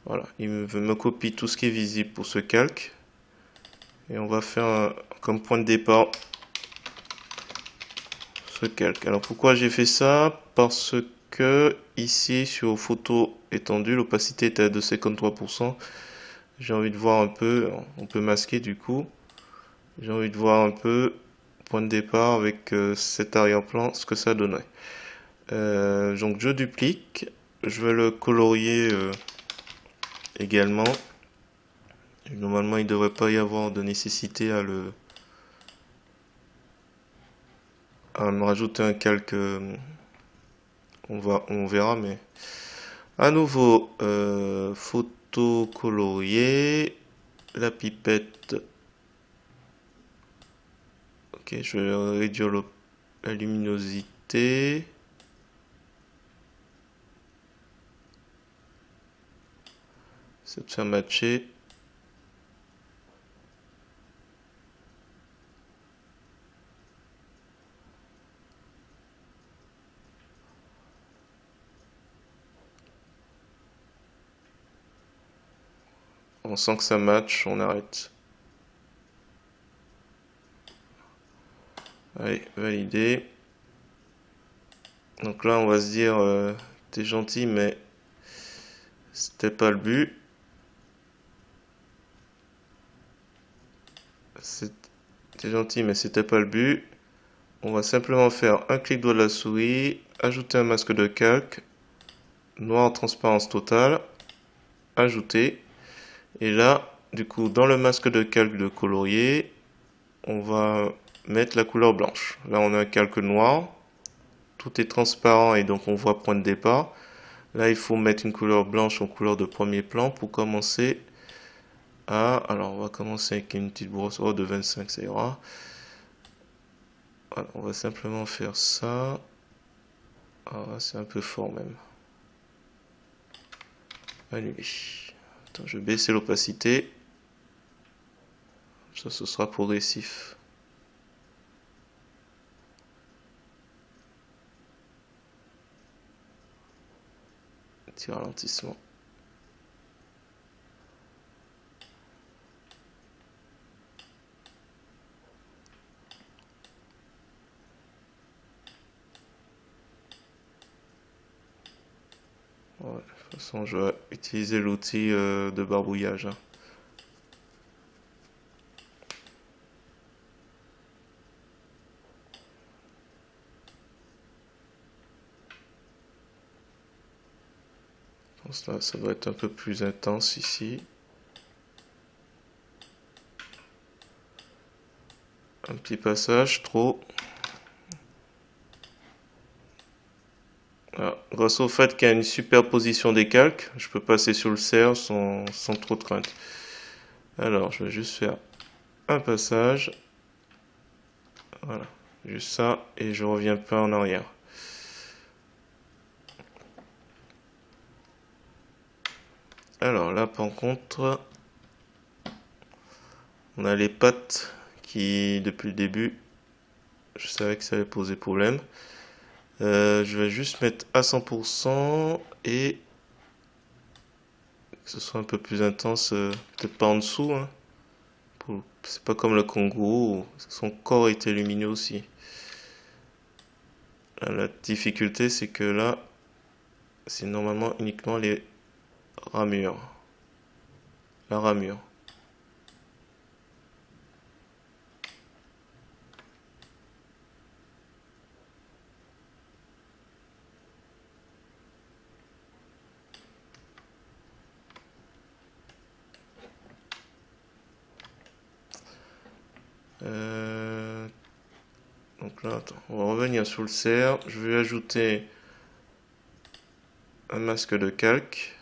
Voilà, il me copie tout ce qui est visible pour ce calque. Et on va faire comme point de départ ce calque. Alors pourquoi j'ai fait ça? Parce que ici sur photo étendue, l'opacité était à 2,53%. J'ai envie de voir un peu, on peut masquer du coup. J'ai envie de voir un peu, point de départ avec cet arrière-plan, ce que ça donnerait. Donc je duplique, je vais le colorier également. Et normalement il ne devrait pas y avoir de nécessité à me rajouter un calque. On verra, mais à nouveau photo colorier, la pipette. Ok, je vais réduire la luminosité. Ça te fait matcher. On sent que ça match, on arrête. Allez, validé. Donc là, on va se dire, t'es gentil, mais c'était pas le but. T'es gentil, mais c'était pas le but. On va simplement faire un clic droit de la souris, ajouter un masque de calque, noir en transparence totale, ajouter. Et là, du coup, dans le masque de calque de colorier, on va mettre la couleur blanche. Là, on a un calque noir. Tout est transparent et donc on voit point de départ. Là, il faut mettre une couleur blanche en couleur de premier plan pour commencer à... Alors, on va commencer avec une petite brosse de 25, ça ira. Voilà, on va simplement faire ça. Ah, c'est un peu fort même. Annuler. Attends, je vais baisser l'opacité. Ça, ce sera progressif. Petit ralentissement. Ouais, de toute façon, je vais utiliser l'outil de barbouillage, hein. Je pense là, ça doit être un peu plus intense ici. Un petit passage, trop. Voilà. Grâce au fait qu'il y a une superposition des calques, je peux passer sur le cerf sans trop de crainte. Alors, je vais juste faire un passage. Voilà, juste ça, et je reviens pas en arrière. Alors là, par contre, on a les pattes qui, depuis le début, Je savais que ça allait poser problème. Je vais juste mettre à 100% et que ce soit un peu plus intense, peut-être pas en dessous, hein. C'est pas comme le kangourou, où son corps était lumineux aussi. La difficulté, c'est que là, c'est normalement uniquement les ramures. La ramure. Euh, donc là, attends, on va revenir sur le cerf. Je vais ajouter un masque de calque.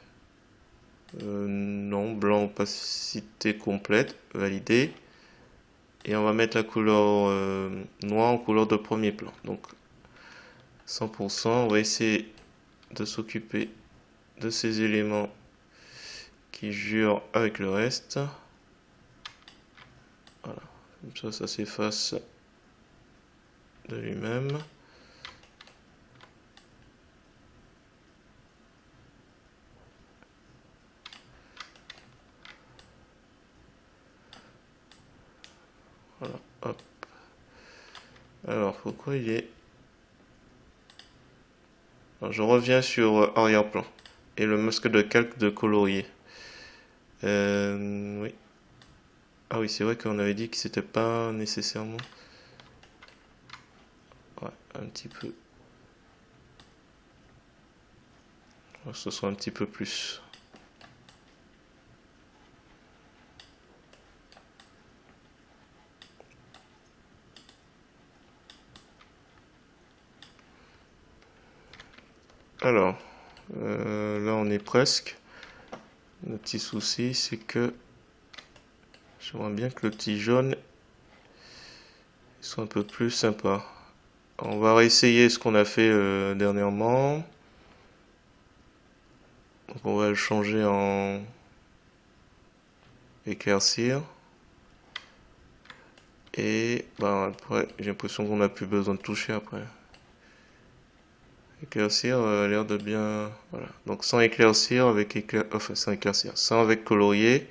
Non, blanc, opacité complète, validé. Et on va mettre la couleur noire en couleur de premier plan. Donc 100%, on va essayer de s'occuper de ces éléments qui jurent avec le reste. Voilà, comme ça s'efface de lui-même. Voilà, hop. Alors, pourquoi il est... Alors, je reviens sur arrière-plan et le masque de calque de colorier. Oui. Ah oui, c'est vrai qu'on avait dit que c'était pas nécessairement... Ouais, un petit peu. Ce soit un petit peu plus. Alors, là on est presque. Le petit souci, c'est que j'aimerais bien que le petit jaune soit un peu plus sympa. On va réessayer ce qu'on a fait dernièrement. Donc on va le changer en éclaircir. Et bah, après, j'ai l'impression qu'on n'a plus besoin de toucher après. Éclaircir a l'air de bien... Voilà. Donc sans éclaircir, avec enfin sans éclaircir, sans avec colorier.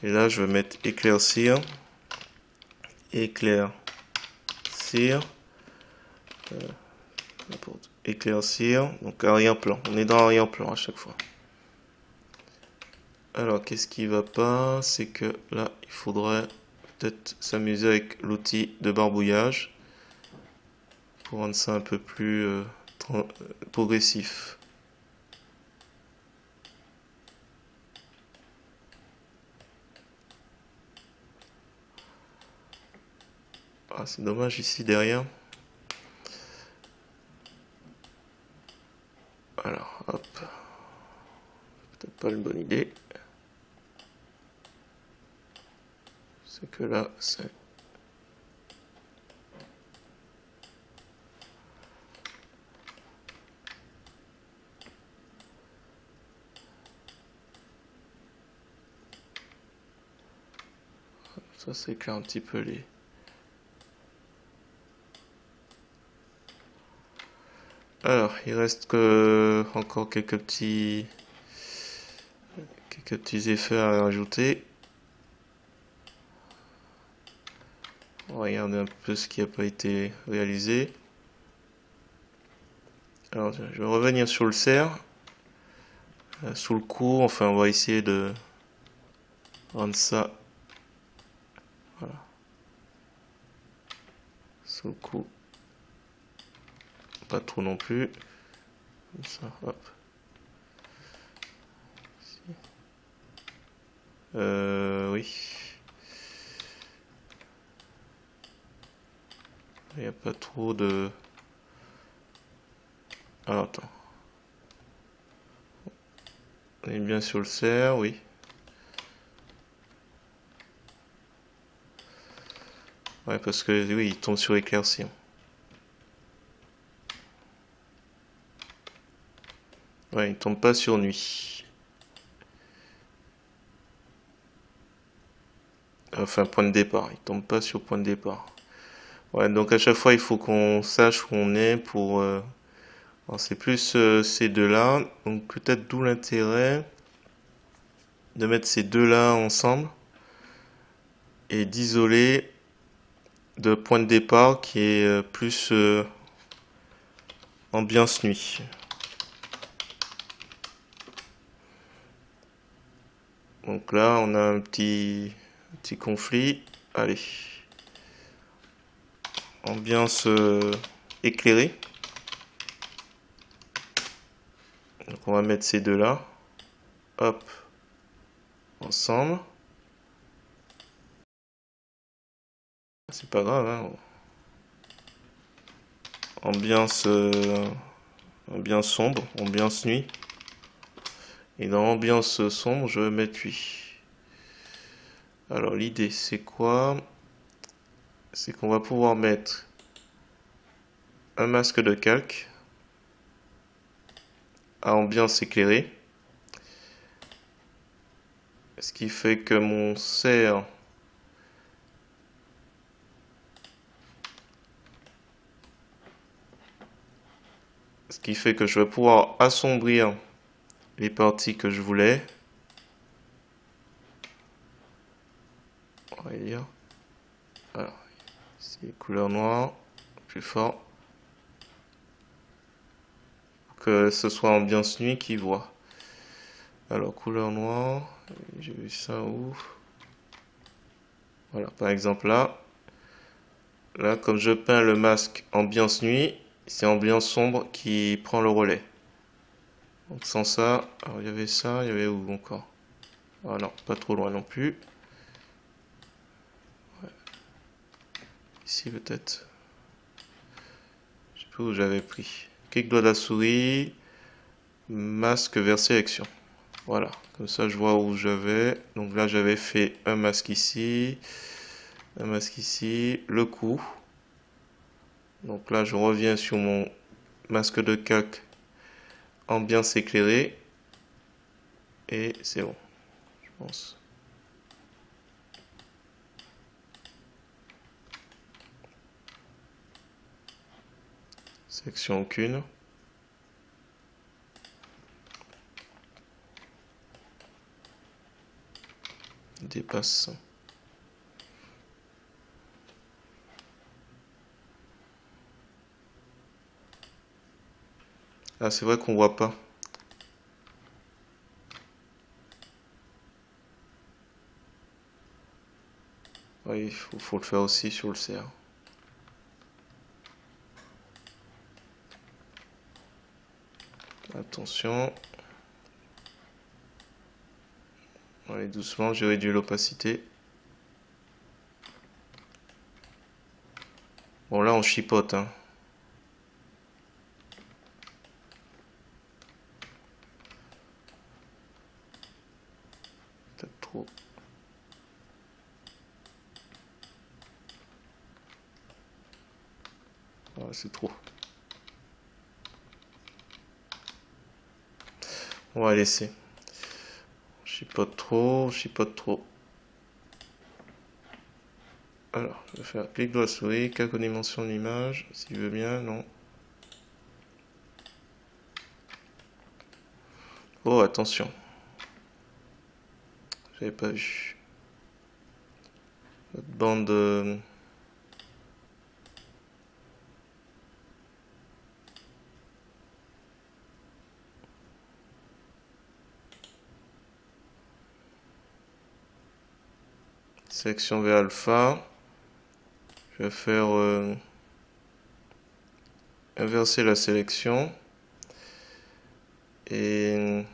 Et là je vais mettre éclaircir. Éclaircir. Éclaircir. Donc arrière-plan. On est dans arrière-plan à chaque fois. Alors qu'est-ce qui va pas? C'est que là il faudrait peut-être s'amuser avec l'outil de barbouillage pour rendre ça un peu plus progressif. Ah, c'est dommage ici derrière. Alors, hop. Peut-être pas une bonne idée. C'est que là, c'est... Ça s'éclaire un petit peu les... Alors, il reste que encore quelques petits effets à rajouter. On va regarder un peu ce qui n'a pas été réalisé. Alors, je vais revenir sur le cerf, sous le cou. Enfin, on va essayer de rendre ça, voilà, sous le cou. Pas trop non plus. Comme ça, hop. Oui. Il n'y a pas trop de... Alors, attends. On est bien sur le cerf, oui. Ouais, parce que oui, il tombe sur éclairci. Ouais, il tombe pas sur nuit. Enfin, point de départ. Il tombe pas sur point de départ. Ouais, donc à chaque fois, il faut qu'on sache où on est pour... alors c'est plus ces deux-là. Donc peut-être d'où l'intérêt de mettre ces deux-là ensemble et d'isoler de point de départ qui est plus ambiance nuit. Donc là, on a un petit conflit. Allez. Ambiance éclairée. Donc on va mettre ces deux-là. Hop. Ensemble. C'est pas grave, hein. Ambiance, ambiance sombre, ambiance nuit. Et dans ambiance sombre, je vais mettre 8. Alors l'idée c'est quoi? C'est qu'on va pouvoir mettre un masque de calque à ambiance éclairée. Ce qui fait que mon cerf ce qui fait que je vais pouvoir assombrir les parties que je voulais. On va dire. Voilà. Ici, couleur noire, plus fort. Pour que ce soit ambiance nuit qui voit. Alors, couleur noire, j'ai vu ça où? Voilà, par exemple là. Là, comme je peins le masque ambiance nuit, c'est ambiance sombre qui prend le relais. Donc sans ça, alors il y avait où encore? Ah non, pas trop loin non plus. Ouais. Ici peut-être. Je sais pas où j'avais pris. Clic droit de la souris, masque vers sélection. Voilà, comme ça je vois où j'avais. Donc là j'avais fait un masque ici, le cou. Donc là je reviens sur mon masque de calque ambiance éclairée et c'est bon, je pense. Section aucune. Dépasse. Ah, c'est vrai qu'on voit pas. Oui, faut le faire aussi sur le cerf. Attention. Allez, doucement, j'ai réduit l'opacité. Bon, là, on chipote, hein. Peut-être trop. Ah, c'est trop. On va laisser. Chipote trop, chipote trop. Alors, je vais faire clic droit souris, calque aux dimensions de l'image, s'il veut bien, non. Oh, attention. J'avais pas vu. Notre bande... sélection vers alpha. Je vais faire inverser la sélection. Et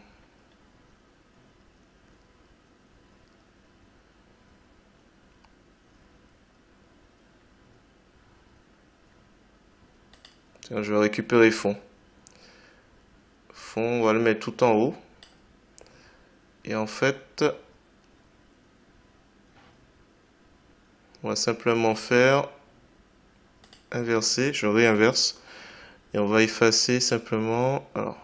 tiens, je vais récupérer fond. Fond, on va le mettre tout en haut. Et en fait, on va simplement faire inverser, je réinverse. Et on va effacer simplement. Alors,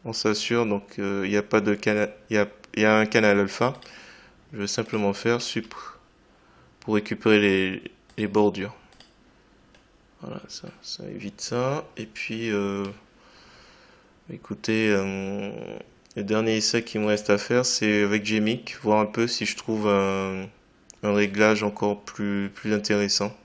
on s'assure, donc il n'y a pas de canal, il y a un canal alpha. Je vais simplement faire sup pour récupérer les bordures. Voilà, ça évite ça. Et puis, écoutez, le dernier essai qui me reste à faire, c'est avec Gmic, voir un peu si je trouve un réglage encore plus intéressant.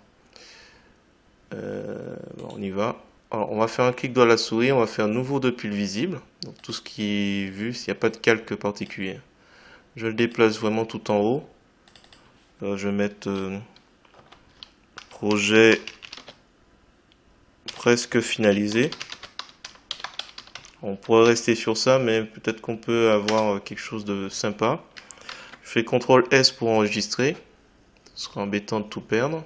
Bon, on y va. Alors, on va faire un clic droit à la souris, on va faire nouveau depuis le visible. Donc tout ce qui est vu, s'il n'y a pas de calque particulier. Je le déplace vraiment tout en haut. Je vais mettre projet presque finalisé. On pourrait rester sur ça, mais peut-être qu'on peut avoir quelque chose de sympa. Je fais CTRL S pour enregistrer. Ce sera embêtant de tout perdre.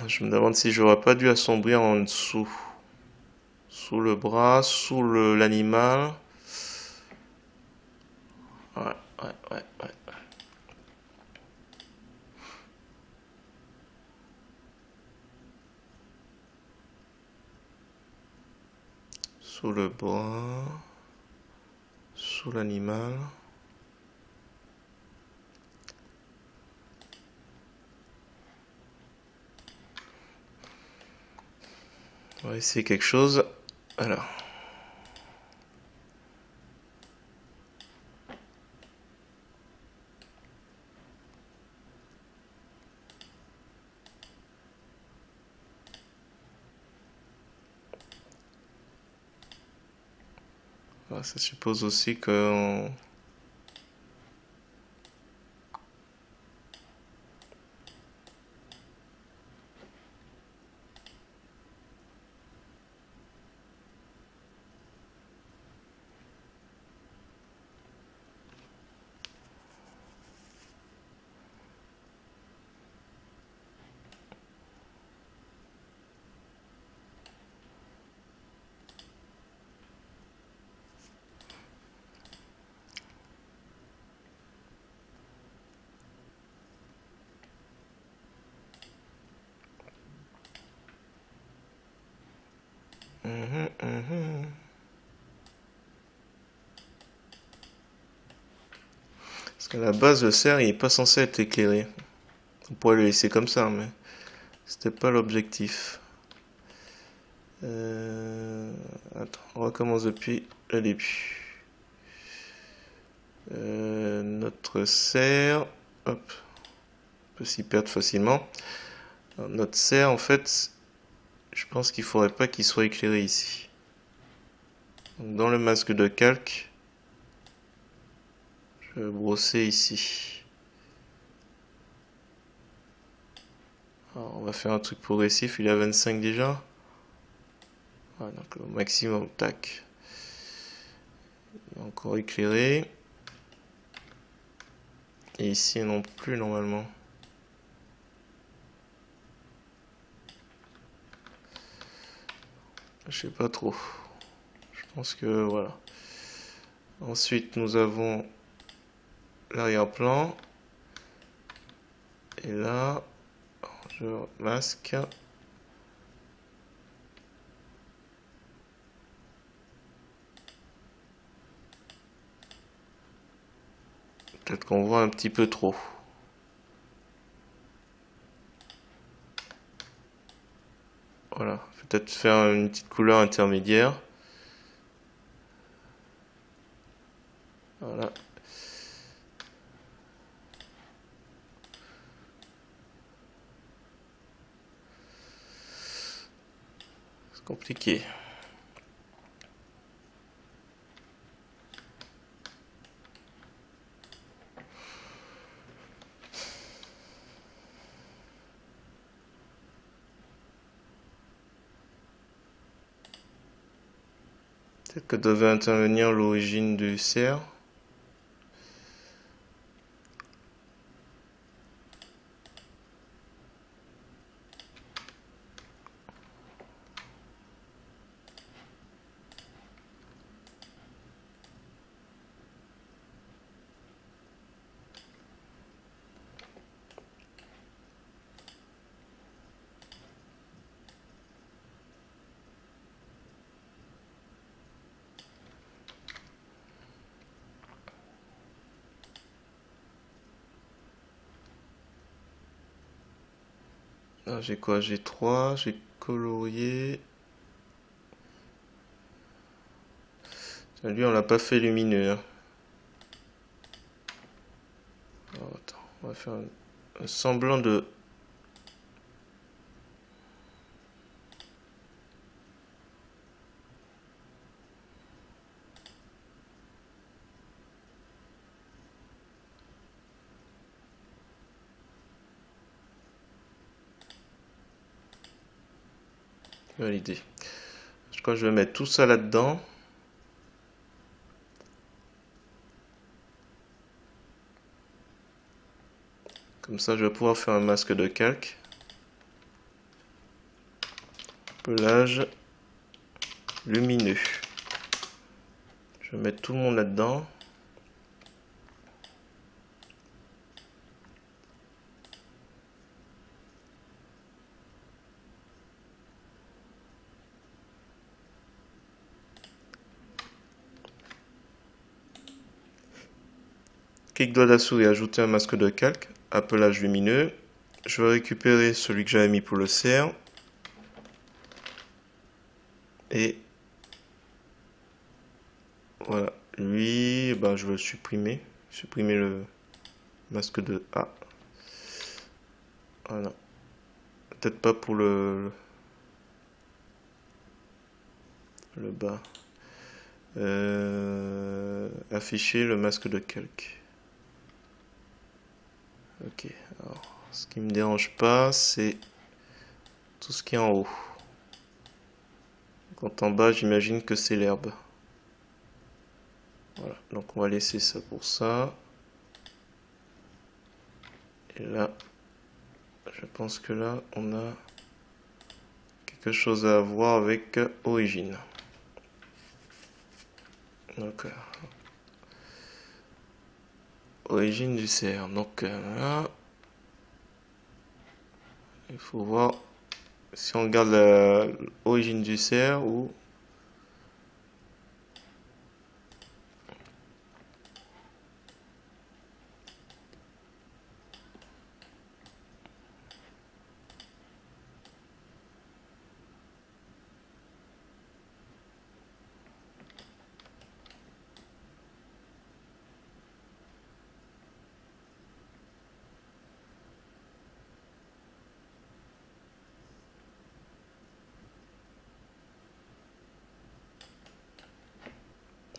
Je me demande si j'aurais pas dû assombrir en dessous. Sous le bras, sous l'animal. Ouais, ouais. Sous le bras, sous l'animal. On va essayer quelque chose. Alors. Ça suppose aussi que Parce qu'à la base, le cerf, il est pas censé être éclairé. On pourrait le laisser comme ça, mais c'était pas l'objectif. Attends, on recommence depuis le début. Notre cerf, hop, on peut s'y perdre facilement. Alors, notre cerf, en fait, je pense qu'il faudrait pas qu'il soit éclairé ici. Donc, dans le masque de calque, je vais brosser ici. Alors, on va faire un truc progressif, il est à 25 déjà. Voilà, donc au maximum, tac. Encore éclairé. Et ici non plus normalement. Je sais pas trop. Je pense que voilà. Ensuite nous avons l'arrière-plan. Et là, je masque. Peut-être qu'on voit un petit peu trop. Voilà, peut-être faire une petite couleur intermédiaire. Voilà. C'est compliqué. Peut-être que devait intervenir l'origine du cerf. Ah, j'ai quoi? J'ai 3, j'ai colorié. Tiens, lui, on l'a pas fait lumineux, hein. Alors, attends, on va faire un semblant de... Validé. Je crois que je vais mettre tout ça là-dedans. Comme ça, je vais pouvoir faire un masque de calque. Pelage lumineux. Je vais mettre tout le monde là-dedans. Clic droit de la souris, ajouter un masque de calque, appelage lumineux. Je vais récupérer celui que j'avais mis pour le cerf. Et voilà, lui, ben, je vais le supprimer. Supprimer le masque de A. Voilà. Peut-être pas pour le bas. Afficher le masque de calque. Ok, alors, ce qui me dérange pas, c'est tout ce qui est en haut. Quand en bas, j'imagine que c'est l'herbe. Voilà, donc on va laisser ça pour ça. Et là, je pense que là, on a quelque chose à voir avec origine. Donc, origine du cerf. Donc là, il faut voir si on regarde l'origine du cerf ou...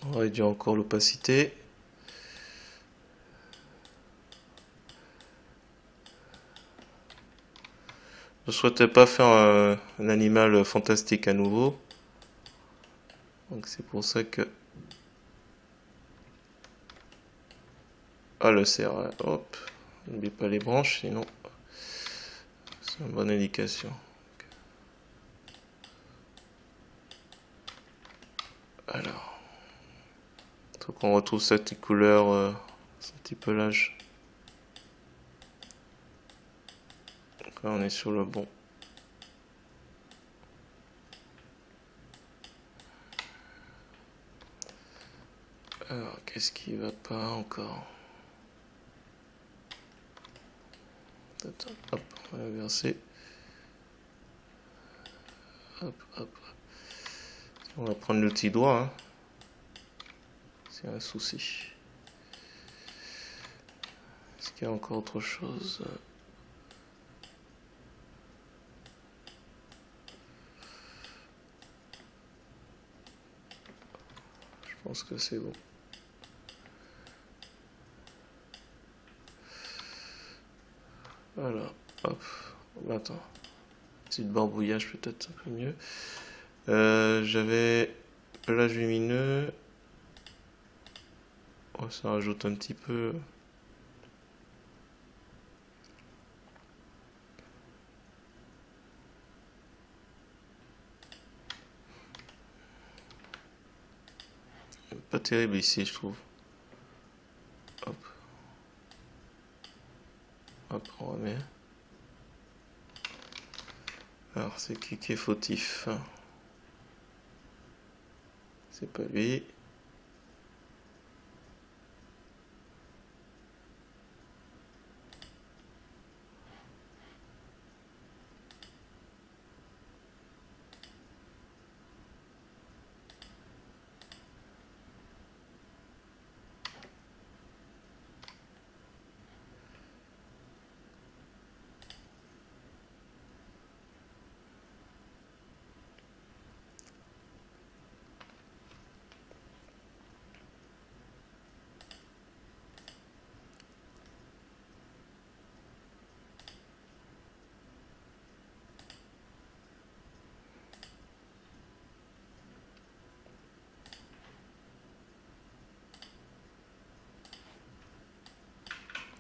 On va réduire encore l'opacité. Je souhaitais pas faire un animal fantastique à nouveau. Donc c'est pour ça que... Ah, le cerf, ouais. Hop. N'oublie pas les branches, sinon c'est une bonne indication. Alors, il faut qu'on retrouve cette couleur, ce petit pelage. Donc là, on est sur le bon. Alors, qu'est-ce qui va pas encore? Attends, hop, on va inverser. Hop, hop, hop. On va prendre le petit doigt, hein. C'est un souci. Est-ce qu'il y a encore autre chose? Je pense que c'est bon. Voilà, hop. Attends. Petite barbouillage peut-être un peu mieux. J'avais pelage lumineux. Oh, ça rajoute un petit peu. Pas terrible ici, je trouve. Hop. Hop, on remet. Alors, c'est qui est fautif? C'est pas lui.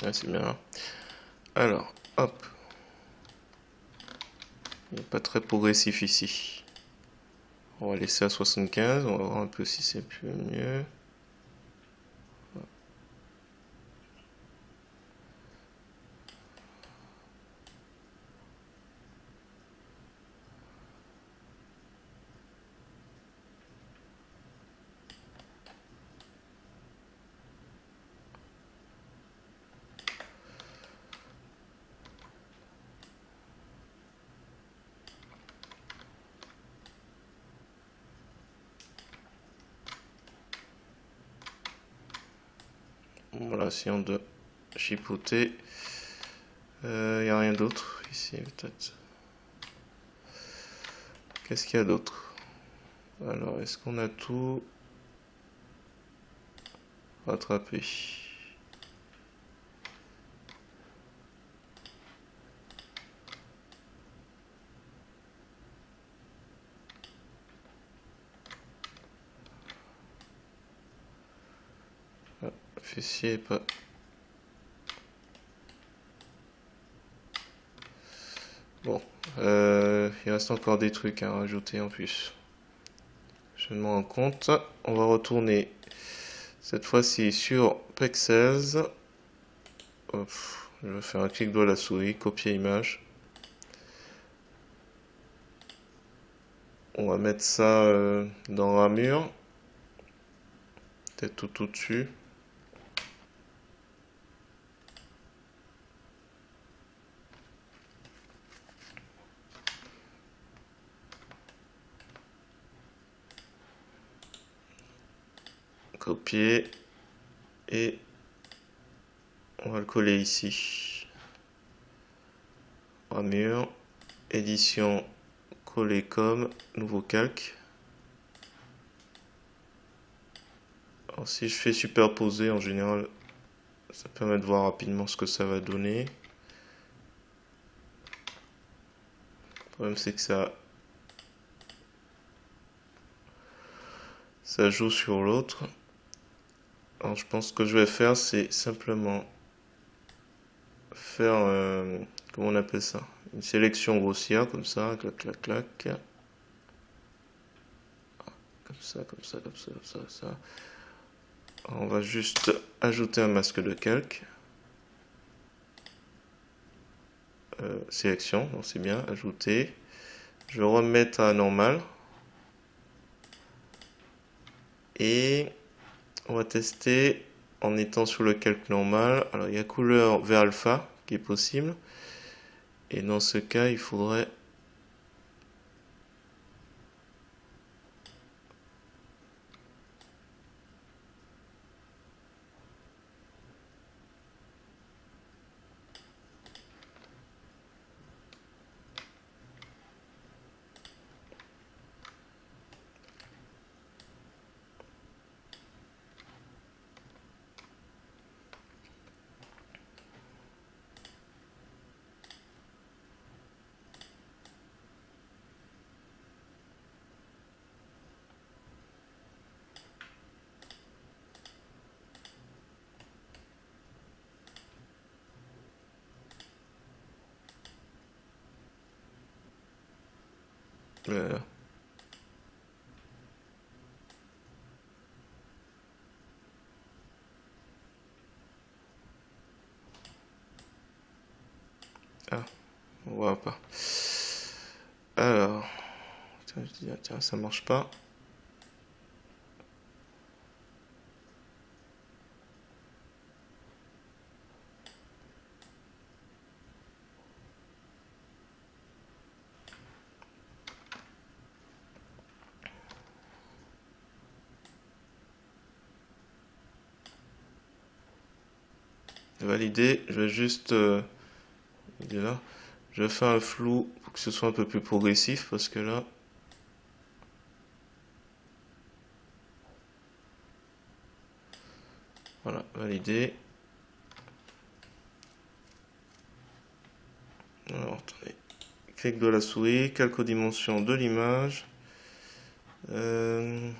Ouais, c'est bien. Alors, hop. Il n'est pas très progressif ici. On va laisser à 75. On va voir un peu si c'est plus mieux. Voilà, essayons de chipoter. Il n'y a rien d'autre ici, peut-être. Qu'est-ce qu'il y a d'autre? Alors, est-ce qu'on a tout rattrapé? Ah, fessier est pas... Bon, il reste encore des trucs à rajouter en plus. Je me rends compte. On va retourner cette fois-ci sur Pexels. Hop, je vais faire un clic droit à la souris, copier image. On va mettre ça dans Ramure. Peut-être tout au-dessus. Copier. Et on va le coller ici. Ramure. Édition. Coller comme. Nouveau calque. Alors si je fais superposer, en général, ça permet de voir rapidement ce que ça va donner. Le problème c'est que ça joue sur l'autre. Alors je pense que je vais faire, c'est simplement faire, comment on appelle ça? Une sélection grossière, comme ça, clac, clac, clac. Comme ça, comme ça, comme ça, comme ça, comme ça. Alors, on va juste ajouter un masque de calque. Sélection, donc c'est bien, ajouter. Je vais remettre à normal. Et on va tester en étant sur le calque normal. Alors il y a couleur vers alpha qui est possible. Et dans ce cas, il faudrait... euh, ah, on voit pas. Alors, tiens, je dis, ah, tiens, ça marche pas. Valider, je vais juste là, je fais un flou pour que ce soit un peu plus progressif parce que là, voilà, valider. Alors, attendez, clic de la souris, calque aux dimensions de l'image. Euh,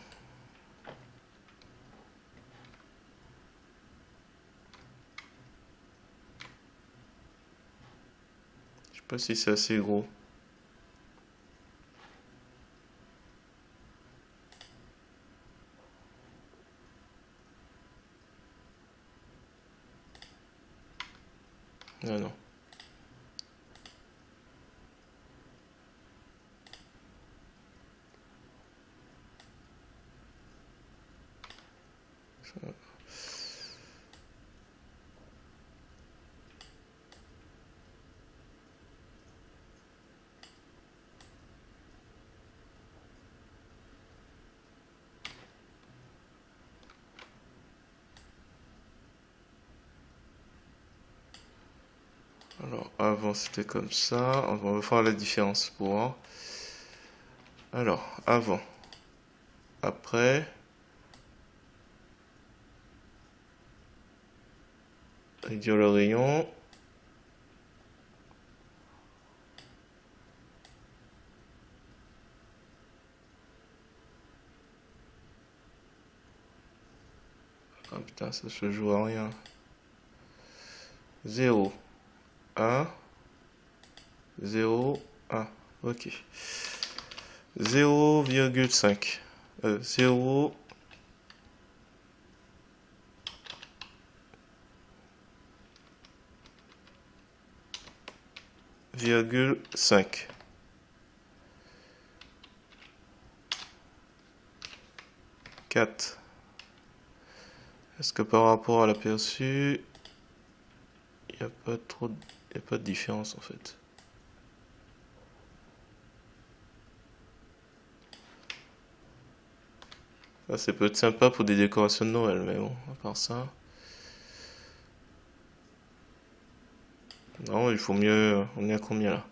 pas si c'est assez gros. Non, non. Alors, avant c'était comme ça. On va faire la différence pour voir. Alors, avant, après, réduire le rayon. Ah putain, ça se joue à rien. 0, 1, 0, 1. Ok. 0,5. 0, 0,5. 4. Est-ce que par rapport à l'aperçu, il n'y a pas trop, il a pas de différence en fait. Ça peut être sympa pour des décorations de Noël, mais bon, à part ça. Non, il faut mieux. On est à combien là?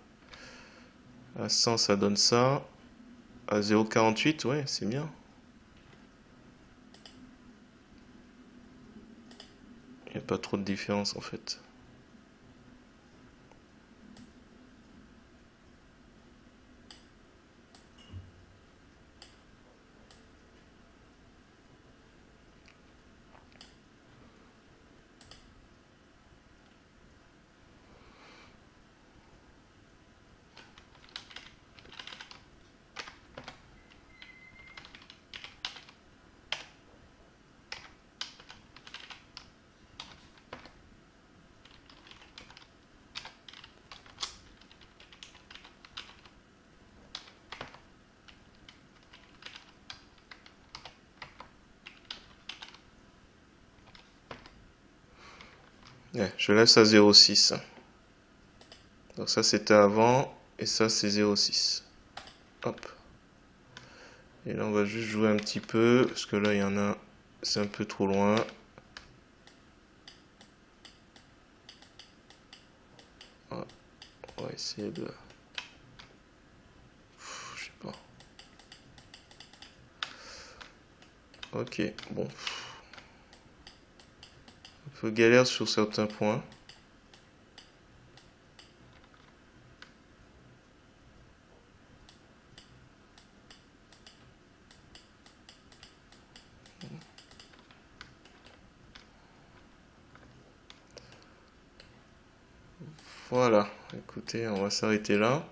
À 100, ça donne ça. À 0,48, ouais, c'est bien. Il n'y a pas trop de différence en fait. Ouais, je laisse à 0,6. Donc ça c'était avant et ça c'est 0,6. Hop. Et là on va juste jouer un petit peu parce que là il y en a, c'est un peu trop loin. Ah, on va essayer de... Je sais pas. Ok, bon. Un peu galère sur certains points. Voilà, écoutez, on va s'arrêter là.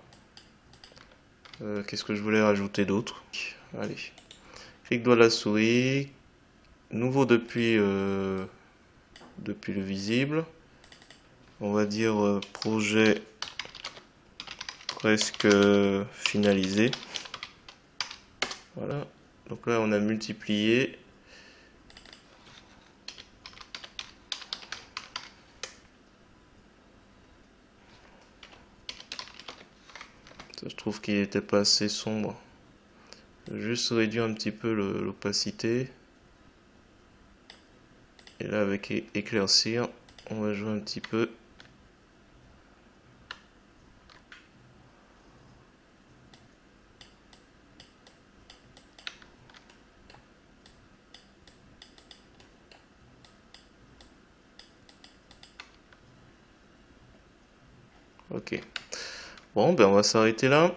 Qu'est-ce que je voulais rajouter d'autre? Allez, clic droit de la souris, nouveau depuis le visible. On va dire projet presque finalisé. Voilà, donc là on a multiplié. Ça, je trouve qu'il n'était pas assez sombre. Juste réduire un petit peu l'opacité. Et là avec éclaircir, on va jouer un petit peu. Ok. Bon, ben on va s'arrêter là.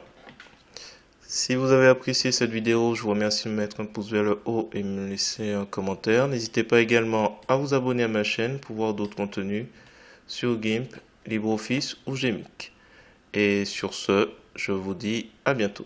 Si vous avez apprécié cette vidéo, je vous remercie de mettre un pouce vers le haut et me laisser un commentaire. N'hésitez pas également à vous abonner à ma chaîne pour voir d'autres contenus sur GIMP, LibreOffice ou GMIC. Et sur ce, je vous dis à bientôt.